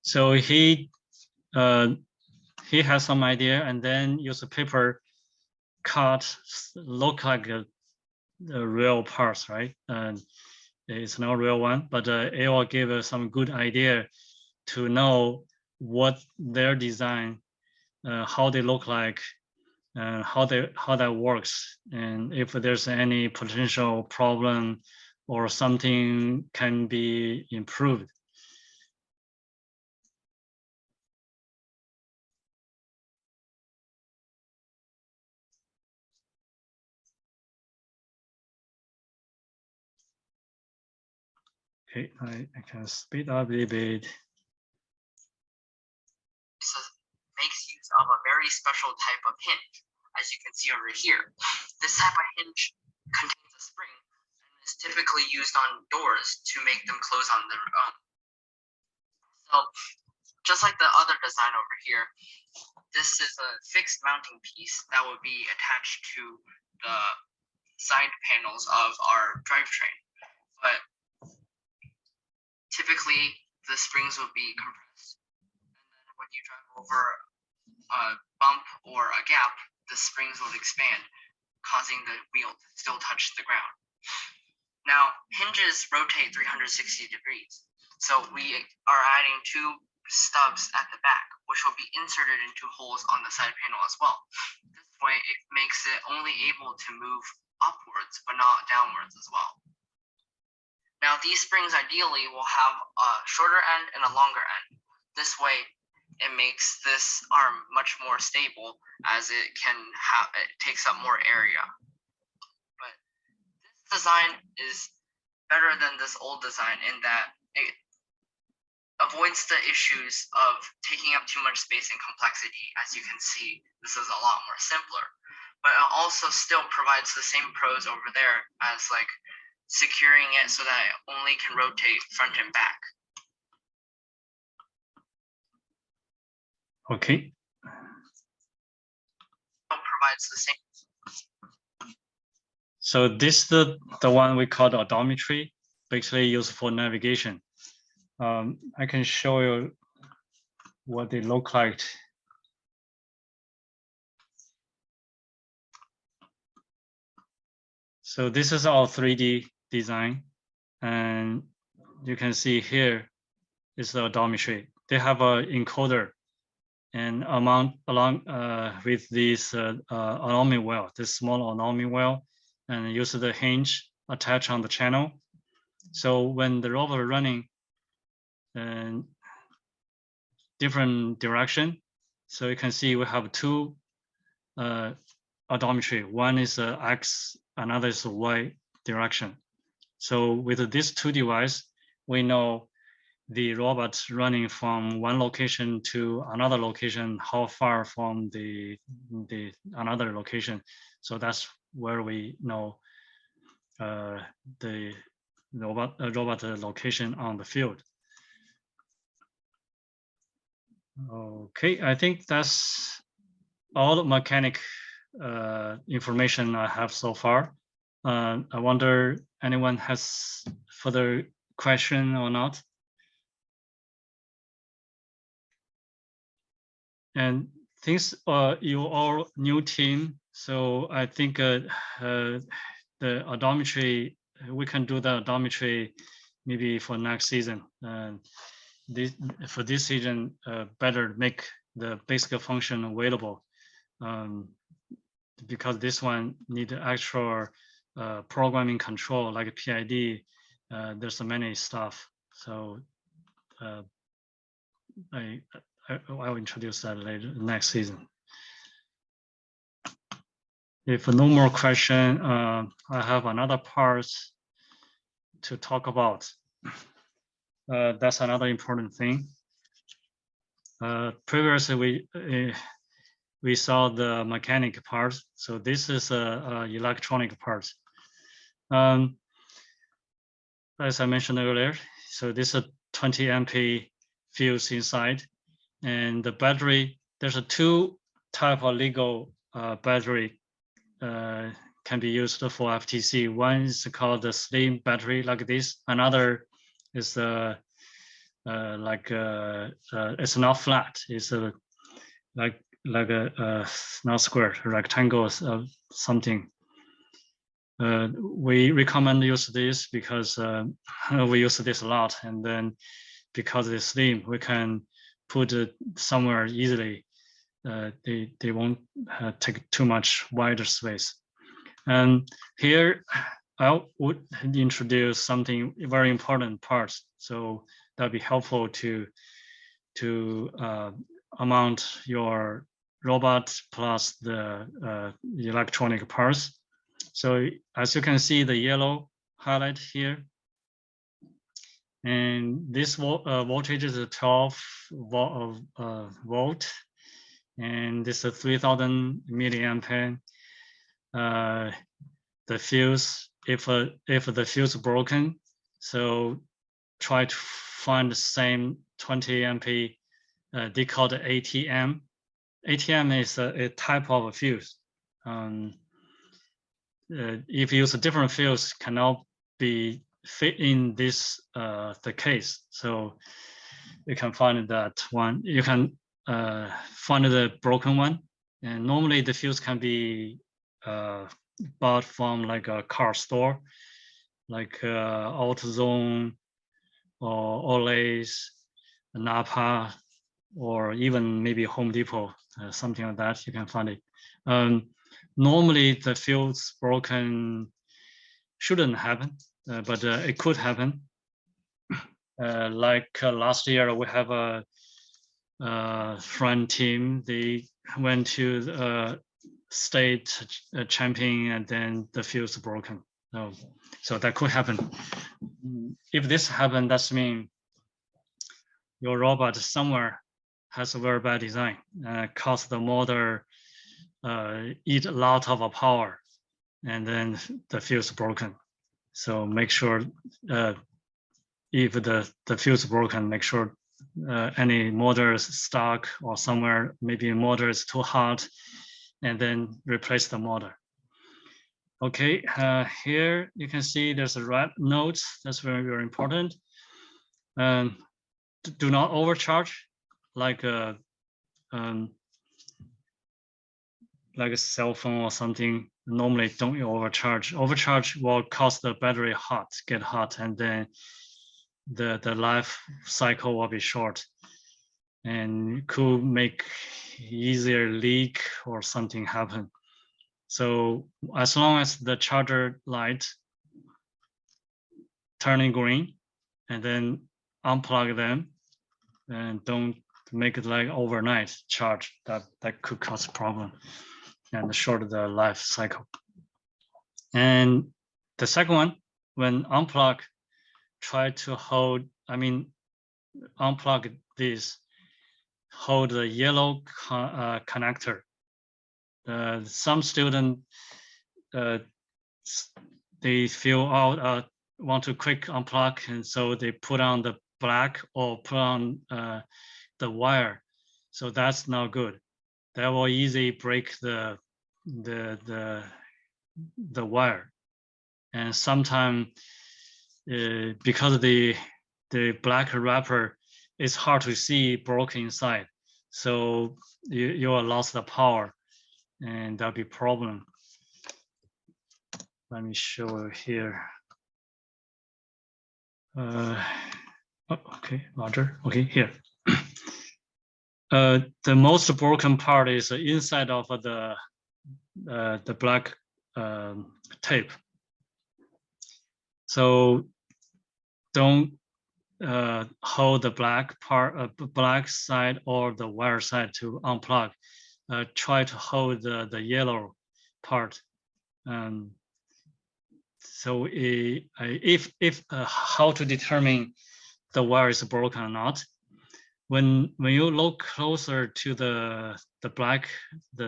So he has some idea and then use a paper cut, look like the real parts, right? And it's not a real one, but it will give us some good idea to know what their design, how they look like, and how that works, and if there's any potential problem or something can be improved. Okay, I can speed up a little bit. This makes use of a very special type of hinge, as you can see over here. This type of hinge contains a spring and is typically used on doors to make them close on their own. So just like the other design over here, this is a fixed mounting piece that will be attached to the side panels of our drivetrain. But typically the springs will be compressed, and then when you drive over a bump or a gap, the springs will expand, causing the wheel to still touch the ground. Now, hinges rotate 360 degrees, so we are adding two stubs at the back, which will be inserted into holes on the side panel as well. This way, it makes it only able to move upwards, but not downwards as well. Now, these springs ideally will have a shorter end and a longer end. This way, it makes this arm much more stable, as it takes up more area. But this design is better than this old design in that it avoids the issues of taking up too much space and complexity. As you can see, this is a lot more simpler, but it also still provides the same pros over there as like securing it so that it only can rotate front and back. Okay. It provides the same. So this is the one we call the odometry, basically used for navigation. I can show you what they look like. So this is our 3D design, and you can see here is the odometry. They have an encoder and along with this anomie wheel, this small anomie wheel, and use the hinge attached on the channel. So when the robot is running in different direction, so you can see we have two odometry. One is X, another is Y direction. So with these two devices, we know the robot running from one location to another location, how far from the another location. So that's where we know the robot location on the field. Okay, I think that's all the mechanic information I have so far. I wonder anyone has further question or not. And since you all new team, so I think the odometry, we can do the odometry maybe for next season. For this season, better make the basic function available, because this one need extra programming control like PID. There's so many stuff. So I'll introduce that later next season. If no more question, I have another part to talk about. That's another important thing. Previously, we saw the mechanic part. So this is a electronic part. As I mentioned earlier, so this is a 20 amp fuse inside. And the battery, there's a two type of legal battery can be used for FTC. One is called the slim battery like this. Another is it's not flat. It's like a not square, rectangle or something. we recommend use this because we use this a lot, and then because it's slim, we can put it somewhere easily. They won't take too much wider space. And here I would introduce something very important part. So that'd be helpful to mount your robot plus the electronic parts. So as you can see, the yellow highlight here, and this voltage is a 12 volt, and this is 3000 milliampere. The fuse, if the fuse is broken, so try to find the same 20 amp. They call it ATM. ATM is a type of a fuse. If you use a different fuse, cannot be fit in this the case. So you can find that one. You can find the broken one, and normally the fuse can be bought from like a car store, like AutoZone or Olays, Napa, or even maybe Home Depot, something like that. You can find it. Normally the fuse broken shouldn't happen, but it could happen. Like last year, we have a friend team. They went to the state champion, and then the fuse broken. So that could happen. If this happens, that means your robot somewhere has a very bad design, cause the motor eat a lot of power, and then the fuse broken. So make sure if the fuse broken, make sure any motor is stuck or somewhere, maybe a motor is too hot, and then replace the motor. Okay, here you can see there's a red note. That's very, very important. Do not overcharge, like a cell phone or something. Normally, don't overcharge. Overcharge will cause the battery get hot, and then the life cycle will be short, and could make easier leak or something happen. So as long as the charger light turning green, and then unplug them, and don't make it like overnight charge. That could cause a problem and shorten the life cycle. And the second one, when unplug, try to hold, unplug this, hold the yellow connector. Some student, they feel out, want to quick unplug, and so they put on the black or put on the wire. So that's not good. That will easily break the wire. And sometimes because the black wrapper is hard to see broken inside, so you will lose the power, and that'll be a problem. Let me show here. Okay, Roger. Okay, here. The most broken part is the inside of the black tape. So don't hold the black part, black side or the wire side to unplug. Try to hold the yellow part. So if how to determine the wire is broken or not? When you look closer to the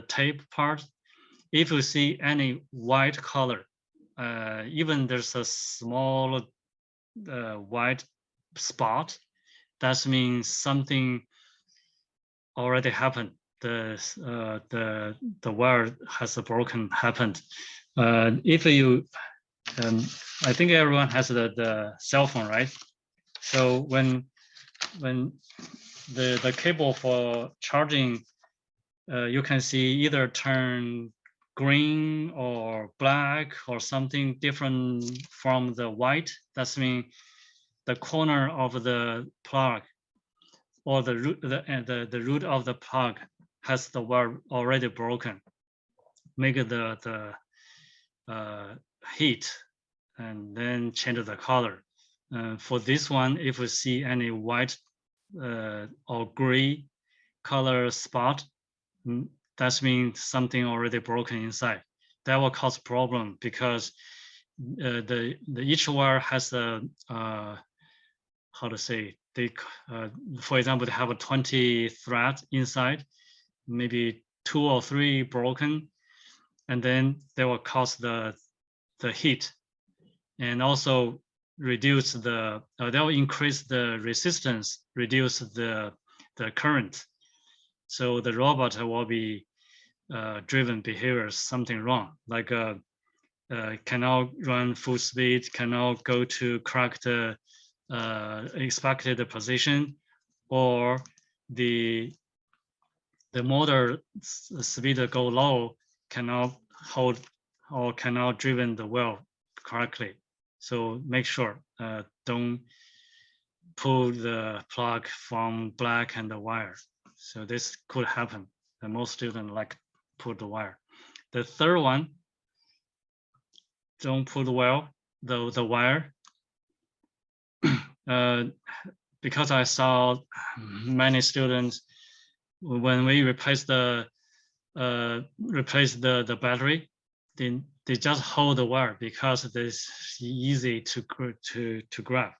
tape part, if you see any white color, even there's a small white spot, that means something already happened. The wire has happened. If you, I think everyone has the cell phone, right? So when the cable for charging, you can see either turn green or black or something different from the white, that's mean the corner of the plug or the root, the root of the plug has the wire already broken. Make the heat and then change the color. For this one, if we see any white or gray color spot, that means something already broken inside. That will cause problem because the each wire has a how to say, they for example, they have a 20 thread inside, maybe 2 or 3 broken, and then they will cause the heat, and also reduce the they'll increase the resistance, reduce the current. So the robot will be driven behavior something wrong, like cannot run full speed, cannot go to correct expected position, or the motor speed go low, cannot hold or cannot driven the wheel correctly. So make sure don't pull the plug from black and the wire. So this could happen. And most students like pull the wire. The third one, don't pull the wire. Because I saw many students when we replace the battery, they just hold the wire because it's easy to grab.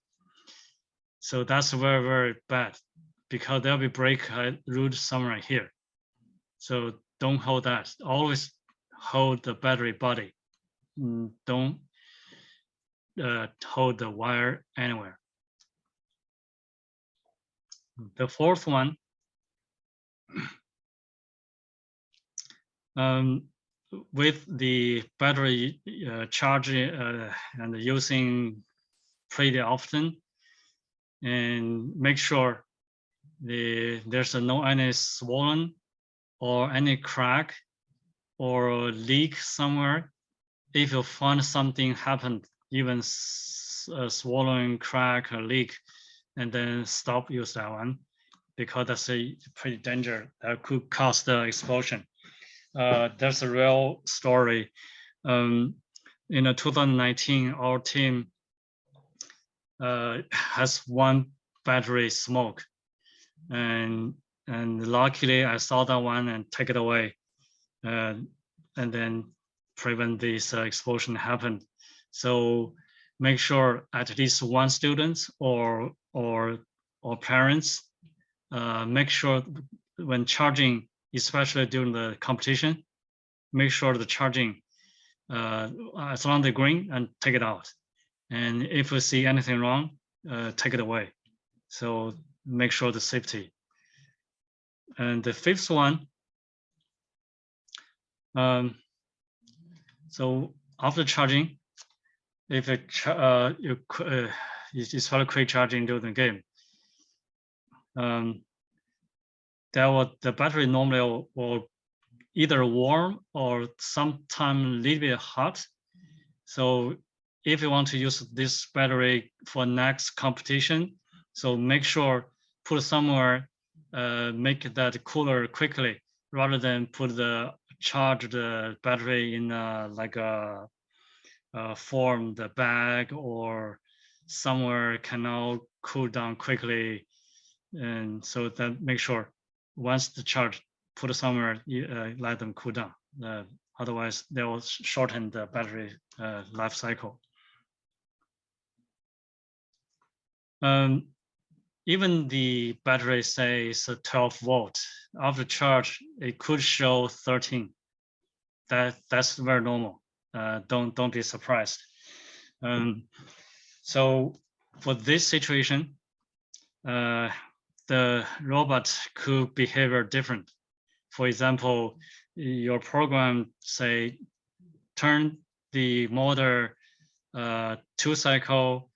So that's very, very bad because there'll be break root somewhere here. So don't hold that. Always hold the battery body. Don't hold the wire anywhere. The fourth one, with the battery charging and using pretty often, and make sure there's no any swollen or any crack or leak somewhere. If you find something happened, even a swollen crack or leak, and then stop use that one, because that's a pretty danger that could cause the explosion. There's a real story. In 2019, our team has one battery smoke, and luckily I saw that one and take it away, and then prevent this explosion happen. So make sure at least one student or parents make sure when charging, especially during the competition, make sure the charging as long as they're green, and take it out. And if we see anything wrong, take it away. So make sure the safety. And the fifth one, so after charging, if it's very quick charging during the game, the battery normally will either warm or sometimes a little bit hot. So if you want to use this battery for next competition, so make sure put somewhere, make that cooler quickly, rather than put the charged battery in like a form, the bag, or somewhere cannot cool down quickly. And so that make sure once the charge, put it somewhere, let them cool down. Otherwise, they will shorten the battery life cycle. Even the battery says 12 volt. After charge, it could show 13. That's very normal. Don't be surprised. So for this situation, the robot could behave different. For example, your program say turn the motor 2 cycle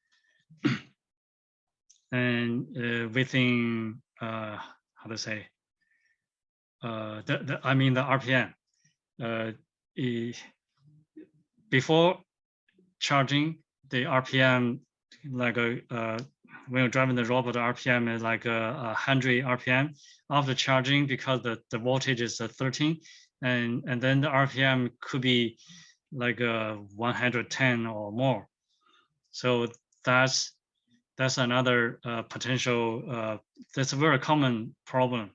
and within how to say I mean the RPM. before charging, the RPM like when you're driving the robot, RPM is like 100 RPM. After charging, because the voltage is 13, and then the RPM could be like 110 or more. So that's another potential. That's a very common problem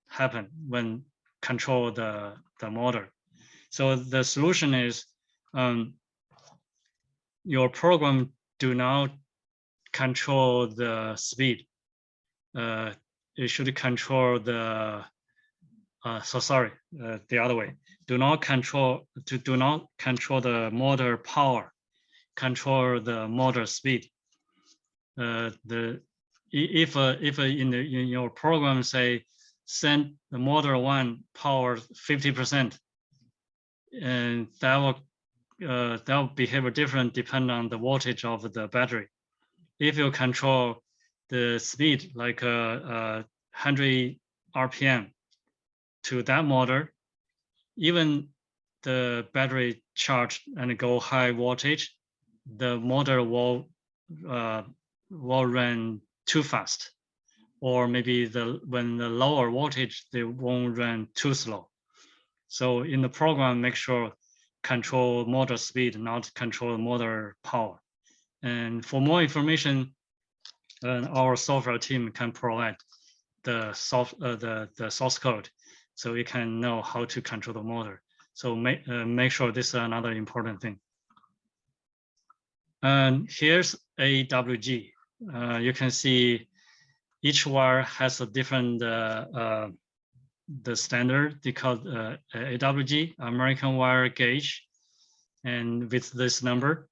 happen when control the motor. So the solution is your program do not control the speed. It should control the the other way. Do not control the motor power, control the motor speed. If in your program say send the motor 1 power 50%, and that will behave different depending on the voltage of the battery. If you control the speed like 100 RPM to that motor, even the battery charged and go high voltage, the motor will run too fast, or maybe when the lower voltage, they won't run too slow. So in the program, make sure control motor speed, not control motor power. And for more information, our software team can provide the source code, so you can know how to control the motor. So make sure this is another important thing. And here's AWG. You can see each wire has a different the standard. They call AWG, American Wire Gauge, and with this number.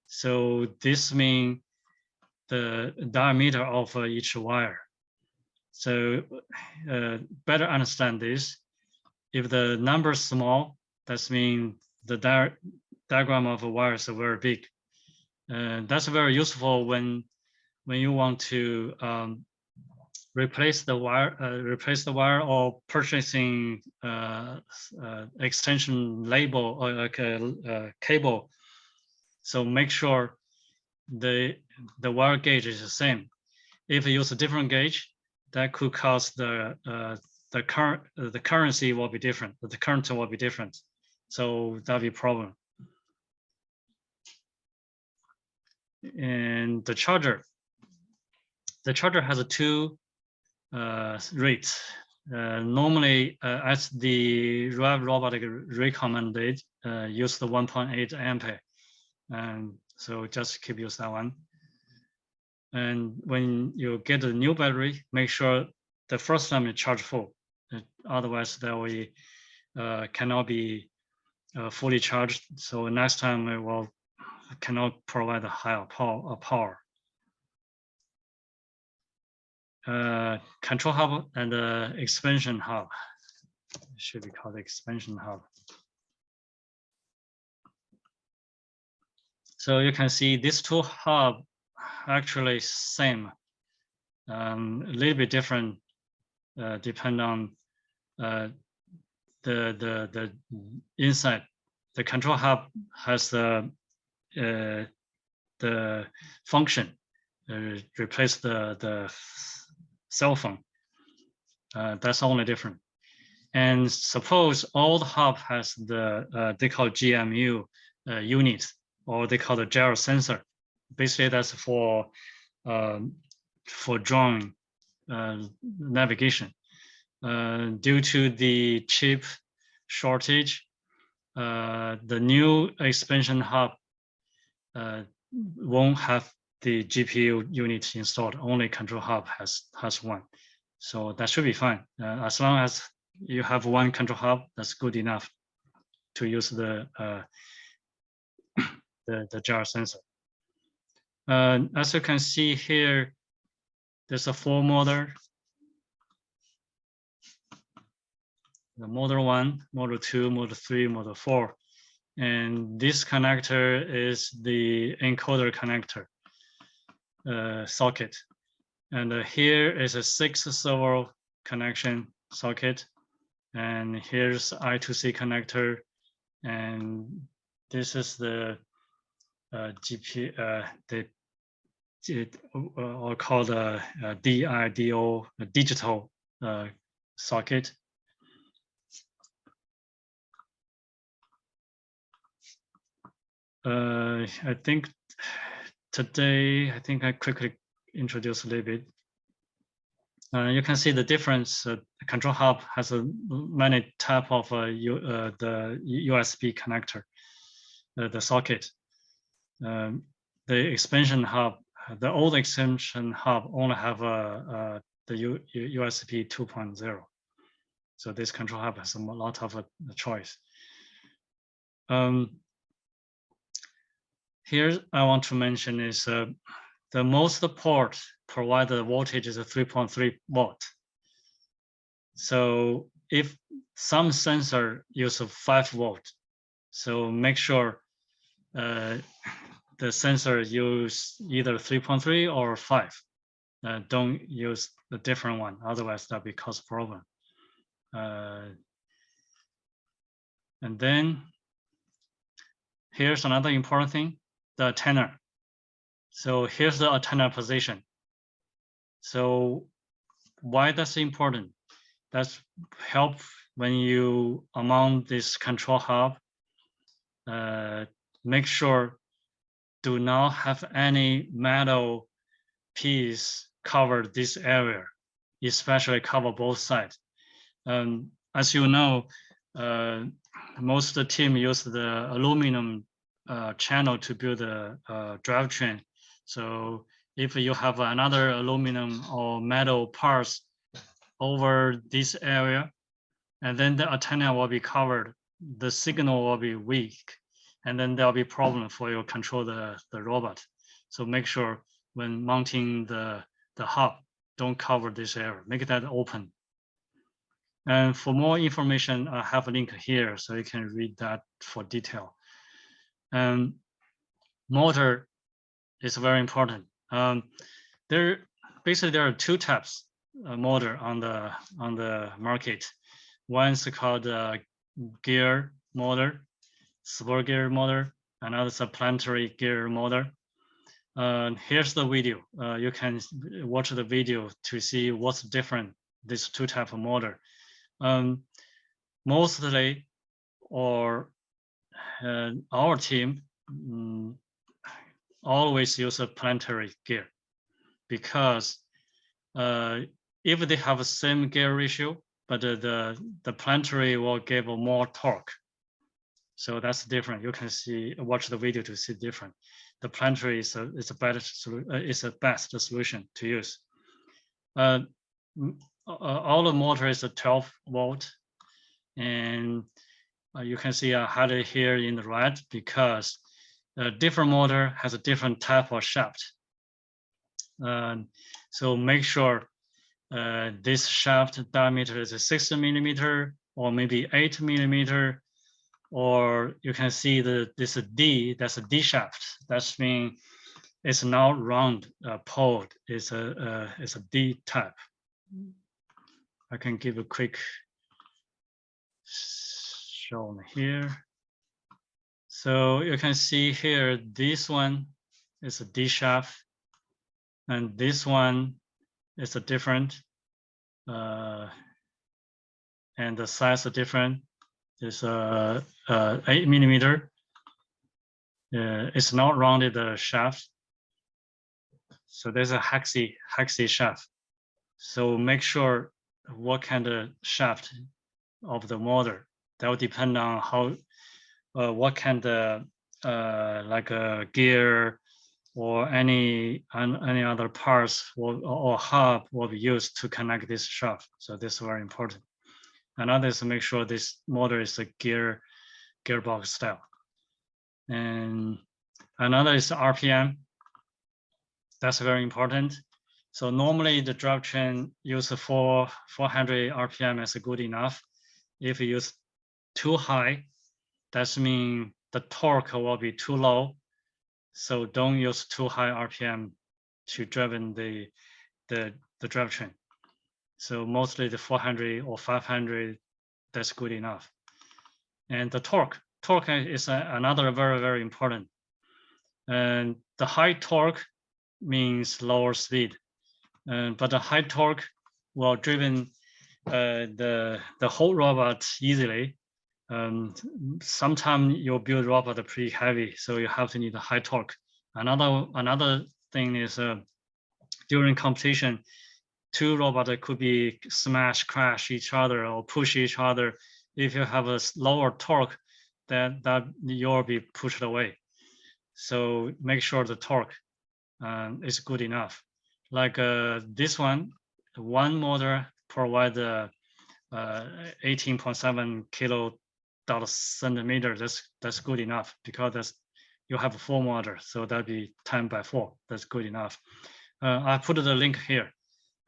So this means the diameter of each wire. So better understand this. If the number is small, that means the diagram of a wire is very big. That's very useful when you want to replace the wire, or purchasing extension label or like a cable. So make sure the wire gauge is the same. If you use a different gauge, that could cause the currency will be different. The current will be different. So that'll be a problem. And the charger has two rates. Normally, as the Rev Robotic recommended, use the 1.8 ampere, and so just keep use that one. And when you get a new battery, make sure the first time you charge full. Otherwise, that we cannot be fully charged. So next time it will cannot provide a higher power. Control hub and expansion hub. It should be called expansion hub. So you can see these two hubs actually same, a little bit different, depend on the inside. The control hub has the function, replace the cell phone. That's only different. And suppose all the hub has the they call GMU unit, or they call the gyro sensor. Basically, that's for drone navigation. Due to the chip shortage, the new expansion hub won't have the GPU unit installed. Only control hub has one, so that should be fine. As long as you have one control hub, that's good enough to use the gyro sensor. As you can see here, there's a 4 motor. The motor 1, motor 2, motor 3, motor 4. And this connector is the encoder connector socket. And here is a 6 servo connection socket. And here's I2C connector. and this is the GP, or called DIDO, digital socket. I think today, I quickly introduce a little bit. You can see the difference. The control hub has many type of the USB connector, the socket. The expansion hub, the old extension hub only have the USB 2.0. So this control hub has a lot of choice. Here I want to mention is the most port provided voltage is 3.3 volt. So if some sensor use 5 volt, so make sure the sensor use either 3.3 or 5. Don't use a different one, otherwise that will cause problem. And then here's another important thing, the antenna. So here's the antenna position. So why that's important? That's help when you mount this control hub. Make sure do not have any metal piece cover this area, especially cover both sides. As you know, most of the team use the aluminum channel to build a drivetrain. So if you have another aluminum or metal parts over this area, and then the antenna will be covered, the signal will be weak, and then there'll be problem for you control the robot. So make sure when mounting the hub, don't cover this area, make that open. And for more information, I have a link here, so you can read that for detail. Motor is very important. There are 2 types of motor on the market. One's called gear motor, spur gear motor, another is a planetary gear motor. Here's the video. You can watch the video to see what's different, these 2 type of motor. Mostly, or our team always use a planetary gear, because if they have the same gear ratio, but the planetary will give more torque. So that's different. You can see, watch the video to see different. The planetary is a better is a best solution to use. All the motor is a 12 volt, and you can see I highlighted here in the red because different motor has a different type of shaft. So make sure this shaft diameter is a 6 millimeter or maybe 8 millimeter, or you can see this D, that's a D shaft. That's mean it's not round pole. It's a D type. I can give a quick show here. So you can see here, this one is a D shaft, and this one is a different, and the size is different. It's 8 millimeter. It's not rounded shaft. So there's a hexy shaft. So make sure what kind of shaft of the motor. That will depend on how, what kind of like a gear or any other parts or hub will be used to connect this shaft. So this is very important. Another is to make sure this motor is a gearbox style. And another is RPM. That's very important. So normally the drivetrain use 400 RPM is good enough. If you use too high, that means the torque will be too low. So don't use too high RPM to drive the drivetrain. So mostly the 400 or 500, that's good enough. And the torque, torque is another very important. And the high torque means lower speed, but the high torque will driven the whole robot easily. Sometimes you build robot pretty heavy, so you have to need a high torque. Another thing is during competition, two robots could be crash each other, or push each other. If you have a lower torque, then that you'll be pushed away. So make sure the torque is good enough. Like this one motor provides 18.7 kilo/centimeter. That's good enough, because you have a 4 motor, so that'd be 10 by 4. That's good enough. I put the link here.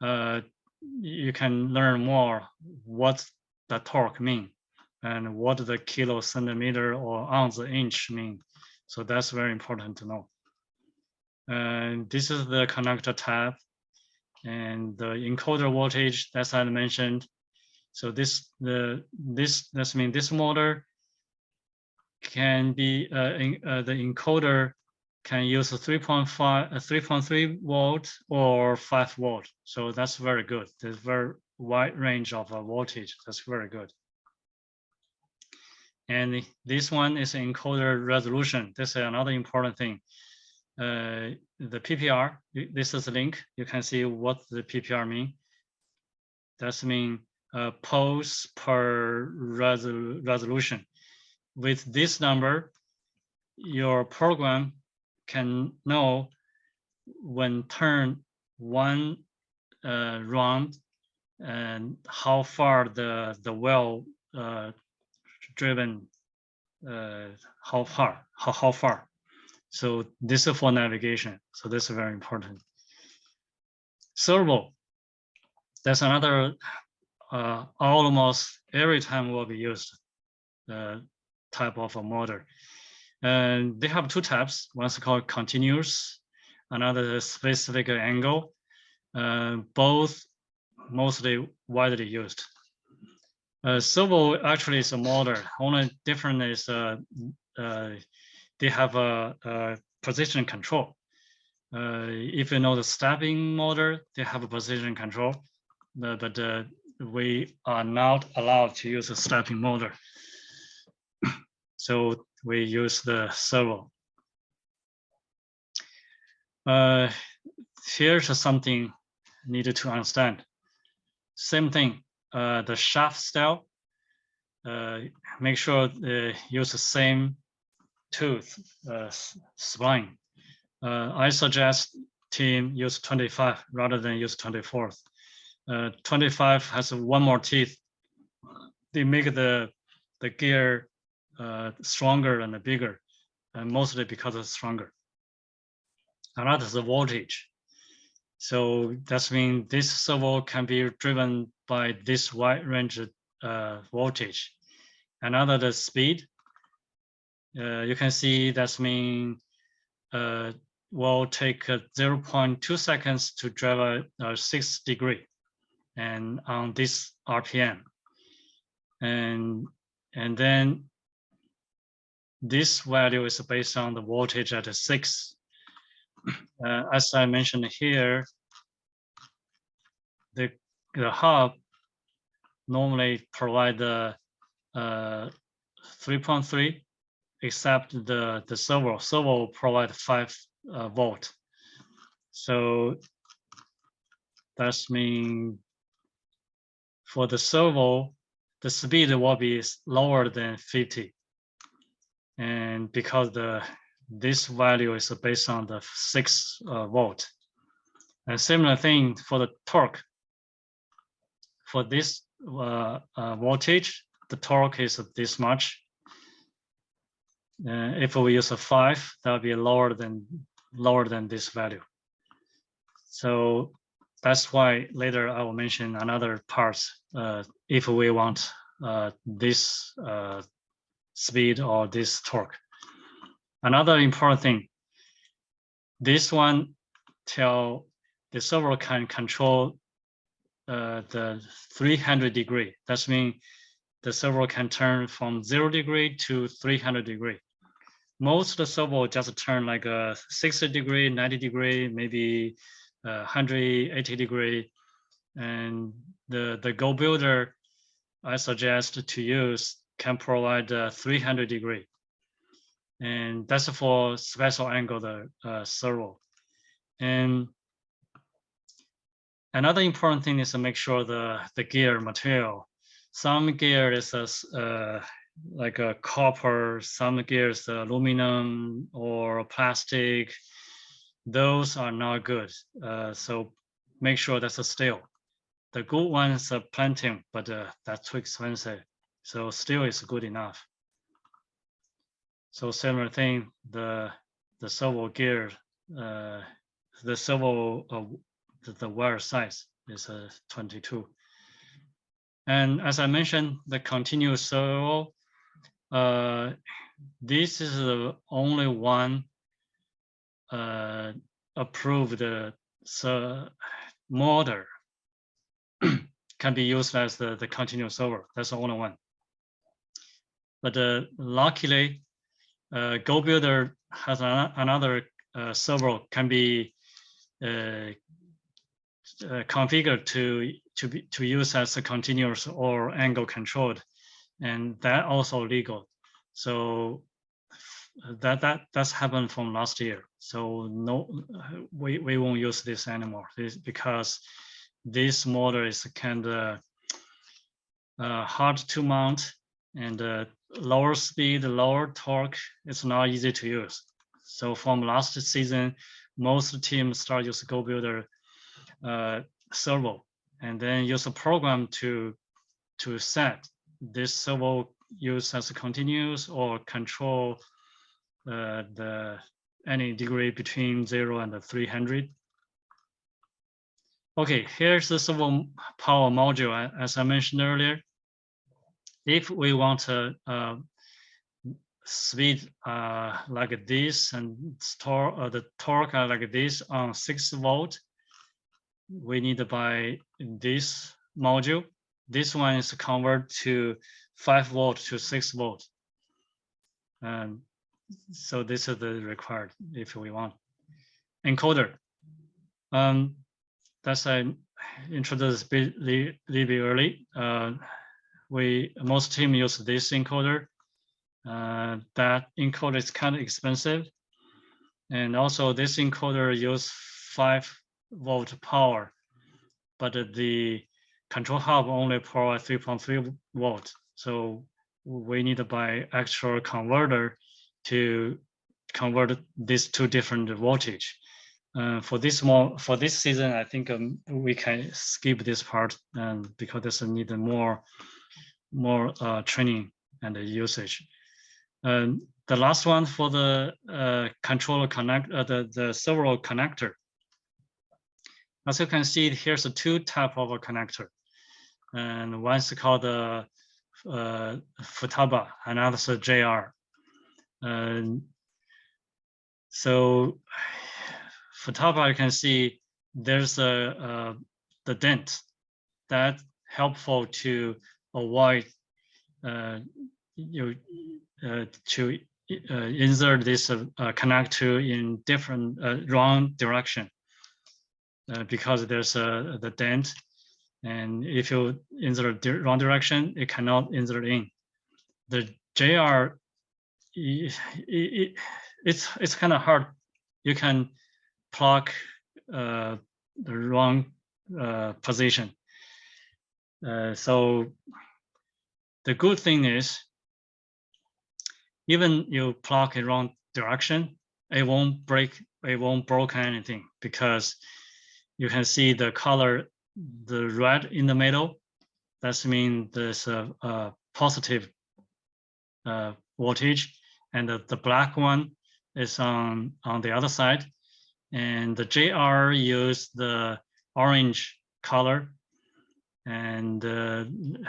You can learn more what the torque mean and what the kilo/centimeter or ounce/inch mean. So that's very important to know. And this is the connector tab and the encoder voltage, as I mentioned. So this means this motor can be the encoder can use a 3.3 volt or 5 volt. So that's very good. There's very wide range of voltage. That's very good. And this one is encoder resolution. This is another important thing. The PPR, this is a link. You can see what the PPR mean. That's mean pulse per resolution. With this number, your program can know when turn one round and how far the well driven, how far. So this is for navigation. So this is very important. Servo, that's another almost every time will be used type of a motor. And they have two types. One's called continuous, another specific angle. Both mostly widely used. Servo actually is a motor. Only different is they have a position control. If you know the stepping motor, they have a position control, but we are not allowed to use a stepping motor. So we use the servo. Here's something needed to understand. Same thing, the shaft style, make sure use the same tooth spline. I suggest team use 25 rather than use 24th. 25 has one more teeth. They make the gear stronger and bigger, and mostly because it's stronger. Another is the voltage. So that means this servo can be driven by this wide range voltage. Another, the speed. You can see that means will take 0.2 seconds to drive 6 degrees, and on this RPM. And then this value is based on the voltage at 6. As I mentioned here, the hub normally provide the 3.3, except the servo provide 5 volt. So that's mean for the servo, the speed will be lower than 50. And because this value is based on the 6 volt. And similar thing for the torque. For this voltage, the torque is this much. If we use a 5, that'll be lower than this value. So that's why later I will mention another parts if we want this speed or this torque. Another important thing, this one tell the servo can control the 300 degree. That means the servo can turn from 0 degree to 300 degree. Most of the servo just turn like a 60 degree, 90 degree, maybe 180 degree. And the Go Builder I suggest to use can provide 300 degree. And that's for special angle the servo. And another important thing is to make sure the gear material. Some gear is like a copper, some gear is aluminum or plastic. Those are not good. So make sure that's a steel. The good one is a platinum, but that's too expensive. So steel is good enough. So similar thing, the servo gear, the servo, the wire size is 22. And as I mentioned, the continuous servo, this is the only one approved motor can be used as the continuous servo. That's the only one. But luckily, Go Builder has another servo can be configured to use as a continuous or angle controlled, and that also legal. So that's happened from last year. So no, we won't use this anymore because this motor is kind of hard to mount and lower speed, lower torque. It's not easy to use. So from last season, most teams start use Go Builder servo and then use a program to set this servo use as a continuous or control any degree between 0 and 300. Okay, here's the servo power module. As I mentioned earlier, if we want to speed like this and store the torque like this on 6 volt, we need to buy this module. This one is converted to 5 volt to 6 volt. And so this is the required if we want. Encoder. That's I introduced a little bit early. Most team use this encoder. That encoder is kind of expensive. And also this encoder use 5 volt power, but the control hub only provide 3.3 volt. So we need to buy extra converter to convert these two different voltage. For this season, I think we can skip this part because this need more training and usage. The last one for the controller connect the servo connector. As you can see, here's a 2 type of a connector, and one's called the Futaba, another is a JR. So Futaba, you can see there's the dent that helpful to avoid to insert this connector in different wrong direction because there's the dent, and if you insert wrong direction, it cannot insert in. The JR, it's kind of hard. You can plug the wrong position. So the good thing is, even you plug in wrong direction, it won't break anything because you can see the color, the red in the middle. That means there's a positive voltage, and the black one is on the other side. And the JR use the orange color, and then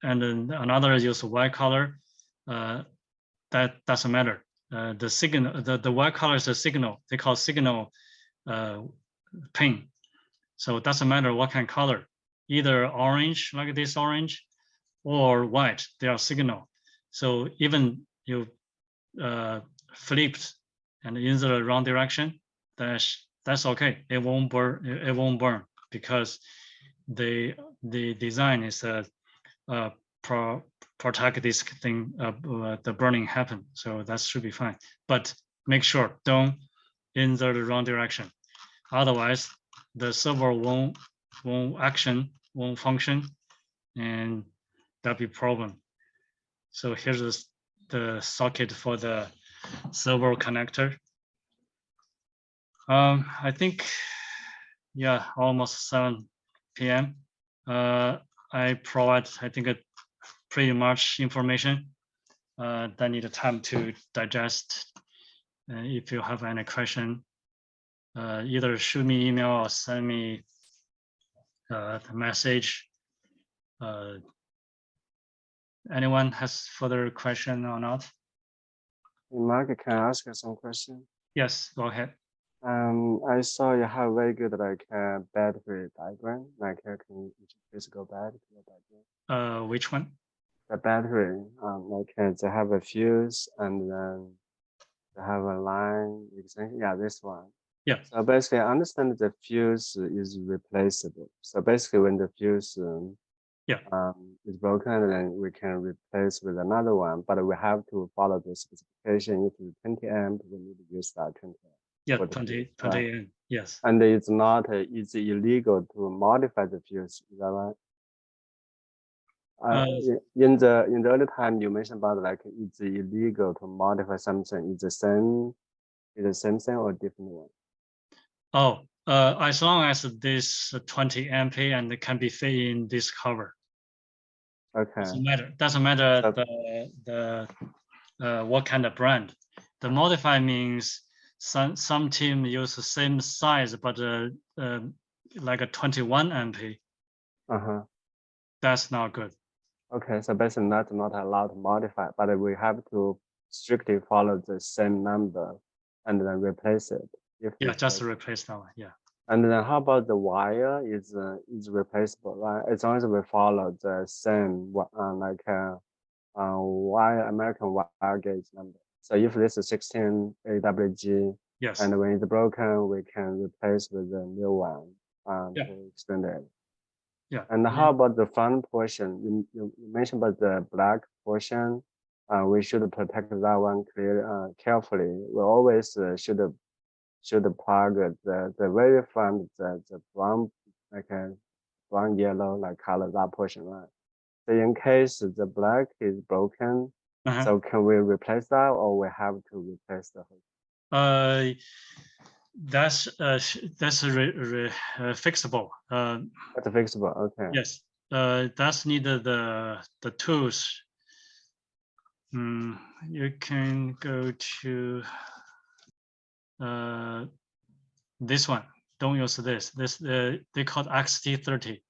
another use white color. That doesn't matter. The signal, the white color is a signal. They call signal pin. So it doesn't matter what kind of color, either orange like this orange, or white, they are signal. So even you flipped and in the wrong direction, that's okay. It won't burn. It won't burn because the design is protect this thing, the burning happen. So that should be fine. But make sure don't in the wrong direction. Otherwise, the server won't function, and that'll be problem. So here's the socket for the server connector. I think, yeah, almost 7 p.m. I provide, I think, pretty much information that need time to digest. If you have any question, either shoot me email or send me a message. Anyone has further question or not? Mark, can I ask you some question? Yes, go ahead. I saw you have very good like battery diagram. Like, can you please go back to the diagram? Which one? The battery, like they have a fuse and then they have a line extension. Yeah, this one. Yeah. So basically, I understand the fuse is replaceable. So basically, when the fuse is broken, then we can replace with another one. But we have to follow the specification. If it's 20 amp, we need to use that 20 amp. Yeah, 20 amp. Yes. And it's not it's illegal to modify the fuse. Is that right? In the early time, you mentioned about like it's illegal to modify something. It's the same thing or different one? Oh, as long as this 20 amp and it can be fit in this cover. Okay. Doesn't matter the what kind of brand. The modify means some team use the same size but like a 21 amp. That's not good. Okay, so basically that's not allowed to modify, but we have to strictly follow the same number and then replace it. Yeah, just replace that one. Yeah. And then how about the wire is replaceable, right? As long as we follow the same like wire American wire gauge number. So if this is 16 AWG, yes, and when it's broken, we can replace with a new one yeah. to extend it. Yeah. And how about the front portion? You mentioned about the black portion. We should protect that one carefully. We always should plug the very front, the brown, like a brown yellow like color, that portion, right? So in case the black is broken, so can we replace that, or we have to replace the whole? That's fixable. That's fixable. Okay. Yes. That's needed the tools. You can go to this one. Don't use this. This they call XT30.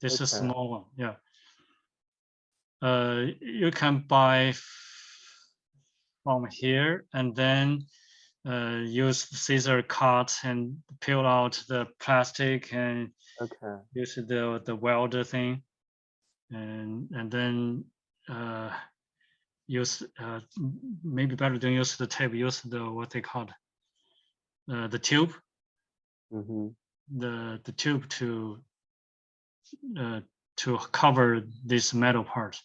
This is small one. Yeah. You can buy from here and then use scissor cut and peel out the plastic and use the welder thing, and then use maybe better than use the tape. Use the what they call the tube. The tube to cover this metal part.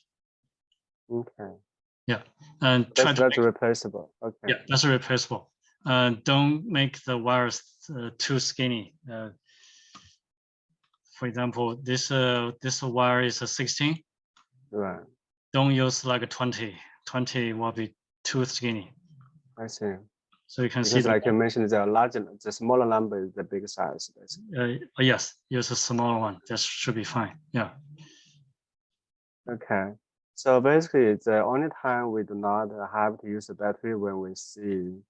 Okay. Yeah, and that's replaceable. Okay. Yeah, that's replaceable. Don't make the wires too skinny. For example, this wire is a 16. Right. Don't use like a 20. 20 will be too skinny. I see. So you can see, like you mentioned, the smaller number is the big size, basically. Yes, use a smaller one. That should be fine. Yeah. Okay. So basically, the only time we do not have to use the battery when we see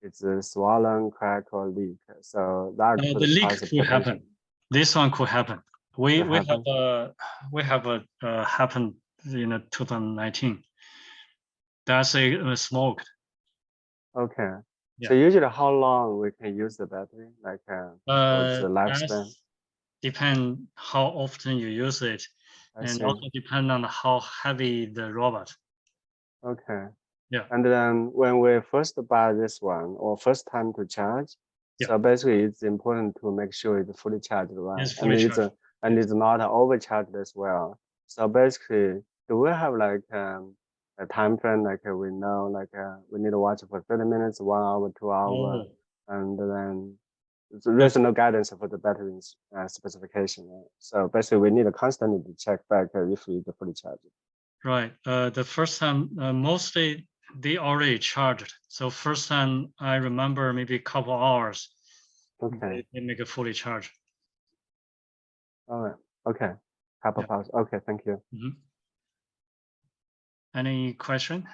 it's a swollen, crack, or leak. So that the leak could happen. This one could happen. We have a happened in 2019. That's a smoke. Okay. Yeah. So usually, how long we can use the battery? Like what's the lifespan? Depend how often you use it. I and see. also depend on how heavy the robot. Okay. Yeah. And then when we first buy this one or first time to charge, so basically it's important to make sure it's fully charged, right? It's fully charged. And it's not overcharged as well. So basically, do we have like a time frame? Like we know, like we need to watch for 30 minutes, 1 hour, 2 hours, and then there's no guidance for the battery specification. Right? So basically, we need to constantly check back if it's fully charged. Right. The first time, mostly they already charged. So first time I remember maybe a couple hours. Okay. They make it fully charged. All right. Okay. Couple of hours. Okay. Thank you. Any question?